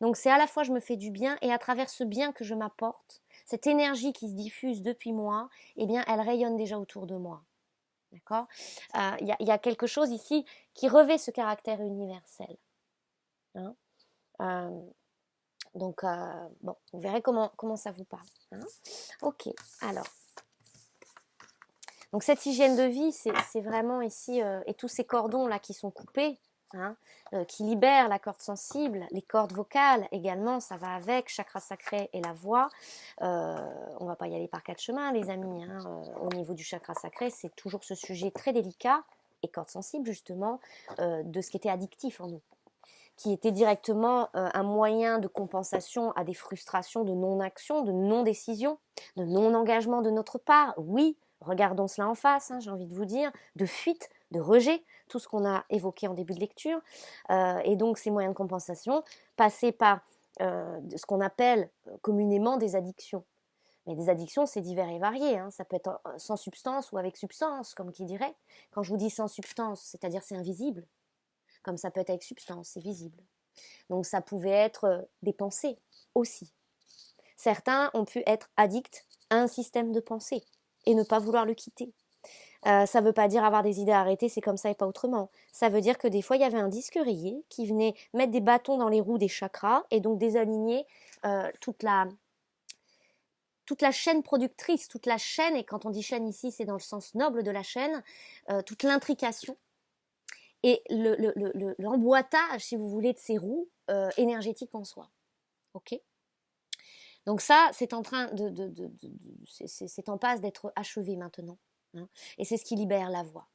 Donc c'est à la fois je me fais du bien et à travers ce bien que je m'apporte, cette énergie qui se diffuse depuis moi, eh bien elle rayonne déjà autour de moi. D'accord? Y a quelque chose ici qui revêt ce caractère universel. Hein? Donc bon, vous verrez comment ça vous parle. Hein? Ok, alors. Donc cette hygiène de vie, c'est vraiment ici, et tous ces cordons là qui sont coupés, hein, qui libèrent la corde sensible, les cordes vocales également, ça va avec, chakra sacré et la voix. On va pas y aller par quatre chemins, les amis. Hein, au niveau du chakra sacré, c'est toujours ce sujet très délicat et corde sensible justement de ce qui était addictif en nous, qui était directement un moyen de compensation à des frustrations de non-action, de non-décision, de non-engagement de notre part. Oui, regardons cela en face, hein, j'ai envie de vous dire, de fuite, de rejet, tout ce qu'on a évoqué en début de lecture. Et donc ces moyens de compensation passaient par ce qu'on appelle communément des addictions. Mais des addictions, c'est divers et varié. Hein. Ça peut être sans substance ou avec substance, comme qui dirait. Quand je vous dis sans substance, c'est-à-dire c'est invisible. Comme ça peut être avec substance, c'est visible. Donc ça pouvait être des pensées aussi. Certains ont pu être addicts à un système de pensée et ne pas vouloir le quitter. Ça ne veut pas dire avoir des idées arrêtées, c'est comme ça et pas autrement. Ça veut dire que des fois, il y avait un disque rayé qui venait mettre des bâtons dans les roues des chakras et donc désaligner toute la chaîne productrice, toute la chaîne, et quand on dit chaîne ici, c'est dans le sens noble de la chaîne, toute l'intrication et l'emboîtage, si vous voulez, de ces roues énergétiques en soi. Ok ? Donc ça, c'est en train c'est en passe d'être achevé maintenant. Hein, et c'est ce qui libère la voix.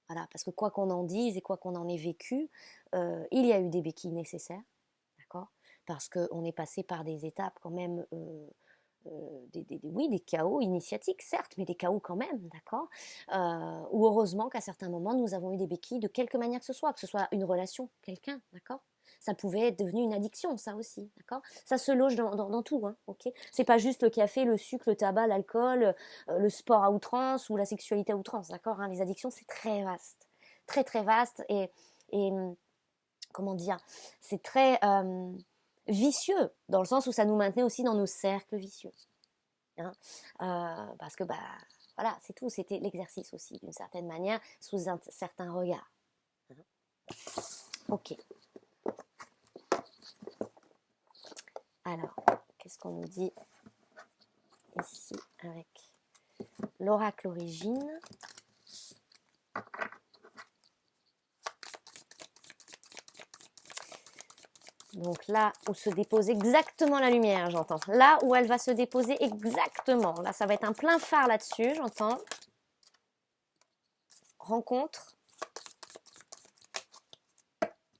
Voilà, parce que quoi qu'on en dise et quoi qu'on en ait vécu, il y a eu des béquilles nécessaires, d'accord ? Parce qu'on est passé par des étapes quand même, oui, des chaos initiatiques, certes, mais des chaos quand même, d'accord ? Ou heureusement qu'à certains moments, nous avons eu des béquilles de quelque manière que ce soit une relation, quelqu'un, d'accord ? Ça pouvait être devenu une addiction, ça aussi, d'accord ? Ça se loge dans tout, hein, ok ? C'est pas juste le café, le sucre, le tabac, l'alcool, le sport à outrance ou la sexualité à outrance, d'accord ? Hein, les addictions, c'est très vaste, très très vaste et comment dire, c'est très vicieux dans le sens où ça nous maintenait aussi dans nos cercles vicieux. Hein, parce que voilà, c'est tout, c'était l'exercice aussi d'une certaine manière sous un certain regard. Hein. Ok. Alors, qu'est-ce qu'on nous dit ici avec l'oracle origine? Donc là où se dépose exactement la lumière, j'entends. Là où elle va se déposer exactement. Là, ça va être un plein phare là-dessus, j'entends. Rencontre,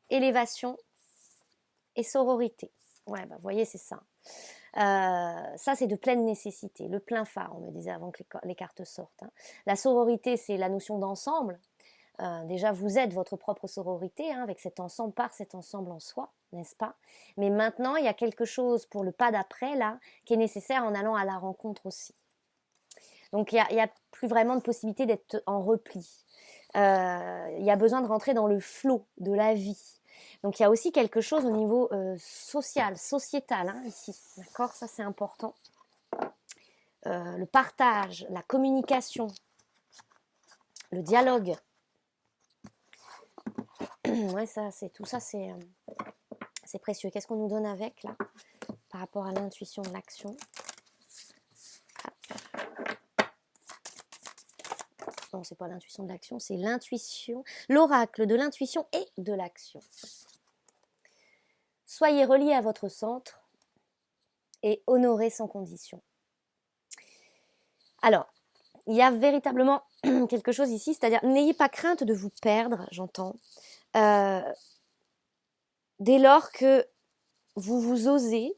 élévation et sororité. Ouais, bah, vous voyez, c'est ça. Ça, c'est de pleine nécessité. Le plein phare, on me disait avant que les cartes sortent. Hein. La sororité, c'est la notion d'ensemble. Déjà, vous êtes votre propre sororité, hein, avec cet ensemble, par cet ensemble en soi, n'est-ce pas? Mais maintenant, il y a quelque chose pour le pas d'après, là, qui est nécessaire en allant à la rencontre aussi. Donc, il y a plus vraiment de possibilité d'être en repli. Il y a besoin de rentrer dans le flot de la vie. Donc, il y a aussi quelque chose au niveau social, sociétal, hein, ici. D'accord? Ça, c'est important. Le partage, la communication, le dialogue. Ouais, ça, c'est tout ça, c'est précieux. Qu'est-ce qu'on nous donne avec, là, par rapport à l'intuition, l'action? Non, c'est pas l'intuition de l'action, c'est l'intuition, l'oracle de l'intuition et de l'action. Soyez reliés à votre centre et honorez sans condition. Alors, il y a véritablement quelque chose ici, c'est-à-dire n'ayez pas crainte de vous perdre, j'entends, dès lors que vous osez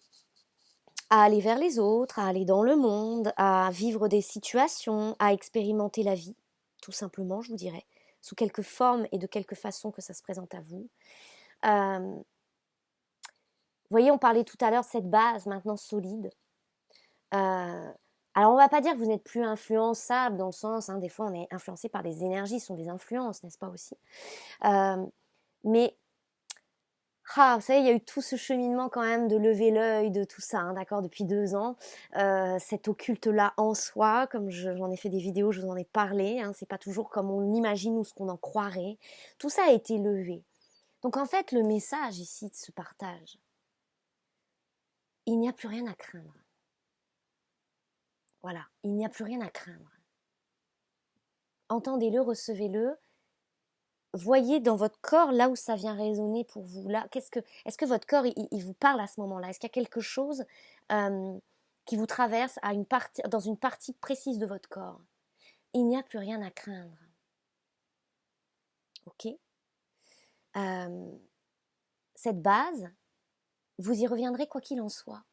à aller vers les autres, à aller dans le monde, à vivre des situations, à expérimenter la vie, tout simplement, je vous dirais, sous quelque forme et de quelque façon que ça se présente à vous. Vous voyez, on parlait tout à l'heure de cette base maintenant solide. Alors, on ne va pas dire que vous n'êtes plus influençable dans le sens, hein, des fois on est influencé par des énergies, ce sont des influences, n'est-ce pas aussi? Mais vous savez, il y a eu tout ce cheminement quand même de lever l'œil, de tout ça, hein, d'accord, depuis 2 ans. Cet occulte-là en soi, comme j'en ai fait des vidéos, je vous en ai parlé, hein, c'est pas toujours comme on l'imagine ou ce qu'on en croirait. Tout ça a été levé. Donc en fait, le message ici de ce partage, il n'y a plus rien à craindre. Voilà, il n'y a plus rien à craindre. Entendez-le, recevez-le. Voyez dans votre corps là où ça vient résonner pour vous. Là, est-ce que votre corps il vous parle à ce moment-là? Est-ce qu'il y a quelque chose qui vous traverse dans une partie précise de votre corps? Il n'y a plus rien à craindre. Ok? Cette base, vous y reviendrez quoi qu'il en soit.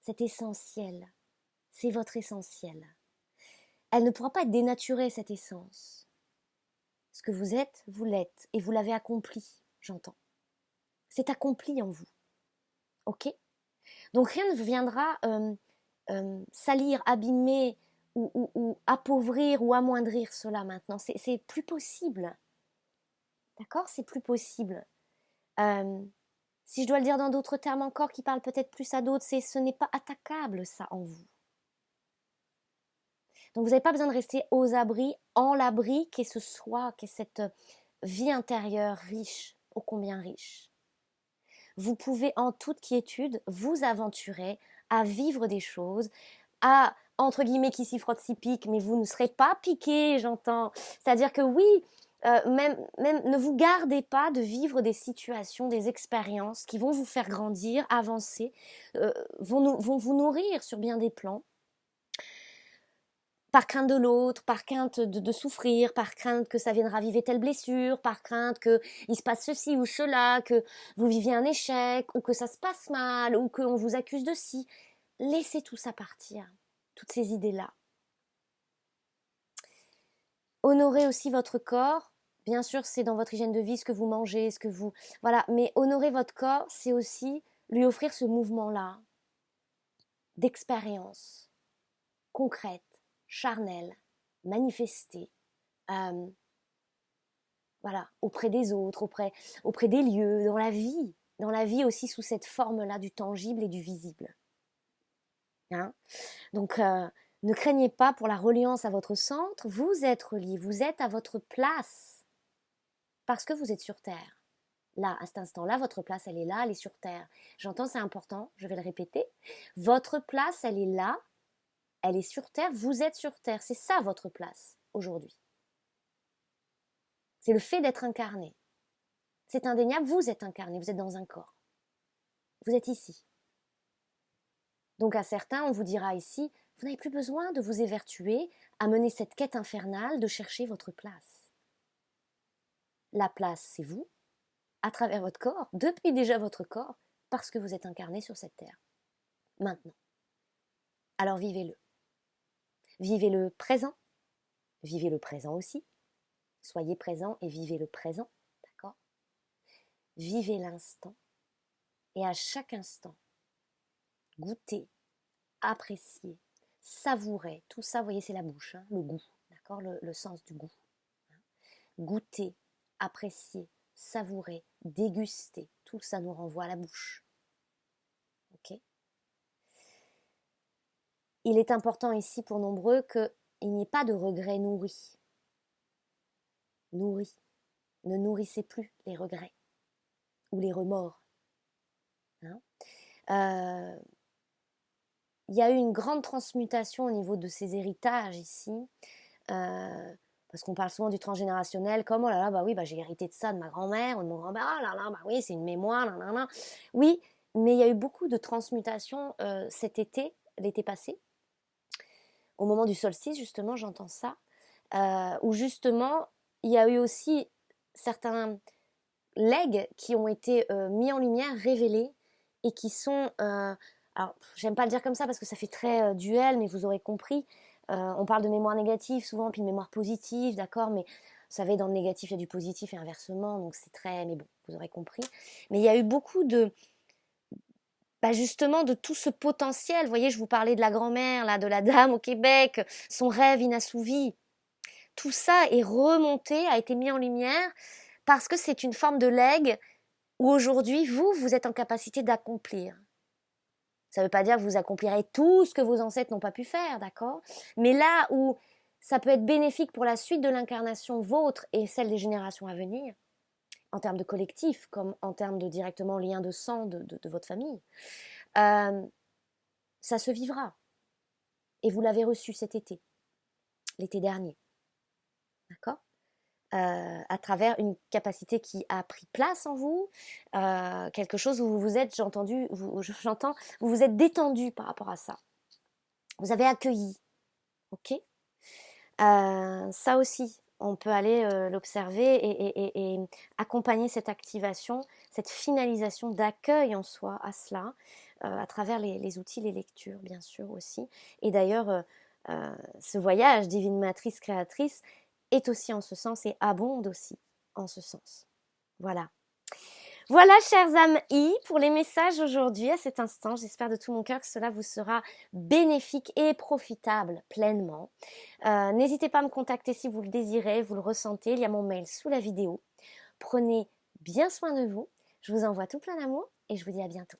C'est essentiel. C'est votre essentiel. Elle ne pourra pas être dénaturée, cette essence. Ce que vous êtes, vous l'êtes. Et vous l'avez accompli, j'entends. C'est accompli en vous. Ok? Donc rien ne viendra salir, abîmer ou appauvrir ou amoindrir cela maintenant. C'est plus possible. D'accord? C'est plus possible. Si je dois le dire dans d'autres termes encore qui parlent peut-être plus à d'autres, ce n'est pas attaquable ça en vous. Donc vous n'avez pas besoin de rester aux abris, en l'abri qu'est ce soi, qu'est cette vie intérieure riche, ô combien riche. Vous pouvez en toute quiétude vous aventurer à vivre des choses, à, entre guillemets, qui s'y frotte, s'y pique, mais vous ne serez pas piqué, j'entends. C'est-à-dire que oui, même ne vous gardez pas de vivre des situations, des expériences qui vont vous faire grandir, avancer, vont vous nourrir sur bien des plans. Par crainte de l'autre, par crainte de souffrir, par crainte que ça vienne raviver telle blessure, par crainte qu'il se passe ceci ou cela, que vous viviez un échec, ou que ça se passe mal, ou qu'on vous accuse de ci. Laissez tout ça partir, toutes ces idées-là. Honorez aussi votre corps. Bien sûr, c'est dans votre hygiène de vie, ce que vous mangez, ce que vous... Voilà, mais honorer votre corps, c'est aussi lui offrir ce mouvement-là d'expérience concrète, charnelle, manifestée, voilà, auprès des autres, auprès des lieux, dans la vie aussi sous cette forme-là du tangible et du visible. Hein? Donc, ne craignez pas pour la reliance à votre centre, vous êtes relié, vous êtes à votre place, parce que vous êtes sur Terre. Là, à cet instant-là, votre place, elle est là, elle est sur Terre. J'entends, c'est important, je vais le répéter. Votre place, elle est là, elle est sur Terre, vous êtes sur Terre. C'est ça votre place, aujourd'hui. C'est le fait d'être incarné. C'est indéniable, vous êtes incarné, vous êtes dans un corps. Vous êtes ici. Donc à certains, on vous dira ici, vous n'avez plus besoin de vous évertuer à mener cette quête infernale de chercher votre place. La place, c'est vous, à travers votre corps, depuis déjà votre corps, parce que vous êtes incarné sur cette terre. Maintenant. Alors vivez-le. Vivez le présent. Vivez le présent aussi. Soyez présent et vivez le présent. D'accord? Vivez l'instant. Et à chaque instant, goûtez, appréciez, savourez. Tout ça, vous voyez, c'est la bouche, hein, le goût. D'accord? Le sens du goût. Goûtez, appréciez, savourez, dégustez. Tout ça nous renvoie à la bouche. Ok? Il est important ici pour nombreux qu'il n'y ait pas de regrets nourris. Nourris. Ne nourrissez plus les regrets ou les remords. Hein? Il y a eu une grande transmutation au niveau de ces héritages ici. Parce qu'on parle souvent du transgénérationnel, comme oh là là, bah oui, bah j'ai hérité de ça de ma grand-mère ou de mon grand-père, ah là là, bah oui, c'est une mémoire, là là là. Oui, mais il y a eu beaucoup de transmutation cet été, l'été passé, au moment du solstice, justement, j'entends ça, où justement, il y a eu aussi certains legs qui ont été mis en lumière, révélés, et qui sont, alors j'aime pas le dire comme ça parce que ça fait très duel, mais vous aurez compris, on parle de mémoire négative souvent, puis de mémoire positive, d'accord, mais vous savez, dans le négatif, il y a du positif et inversement, donc c'est très, mais bon, vous aurez compris. Mais il y a eu beaucoup de, bah justement, de tout ce potentiel. Vous voyez, je vous parlais de la grand-mère, là, de la dame au Québec, son rêve inassouvi. Tout ça est remonté, a été mis en lumière, parce que c'est une forme de legs où aujourd'hui, vous êtes en capacité d'accomplir. Ça ne veut pas dire que vous accomplirez tout ce que vos ancêtres n'ont pas pu faire, d'accord? Mais là où ça peut être bénéfique pour la suite de l'incarnation vôtre et celle des générations à venir, en termes de collectif, comme en termes de directement lien de sang de votre famille, ça se vivra. Et vous l'avez reçu cet été, l'été dernier, d'accord? À travers une capacité qui a pris place en vous, quelque chose où vous vous êtes, j'entends, vous vous êtes détendu par rapport à ça. Vous avez accueilli, ok? Ça aussi, on peut aller l'observer et accompagner cette activation, cette finalisation d'accueil en soi à cela, à travers les outils, les lectures, bien sûr aussi. Et d'ailleurs, ce voyage divine matrice créatrice est aussi en ce sens et abonde aussi en ce sens. Voilà. Voilà, chers âmes I, pour les messages aujourd'hui à cet instant. J'espère de tout mon cœur que cela vous sera bénéfique et profitable pleinement. N'hésitez pas à me contacter si vous le désirez, vous le ressentez. Il y a mon mail sous la vidéo. Prenez bien soin de vous. Je vous envoie tout plein d'amour et je vous dis à bientôt.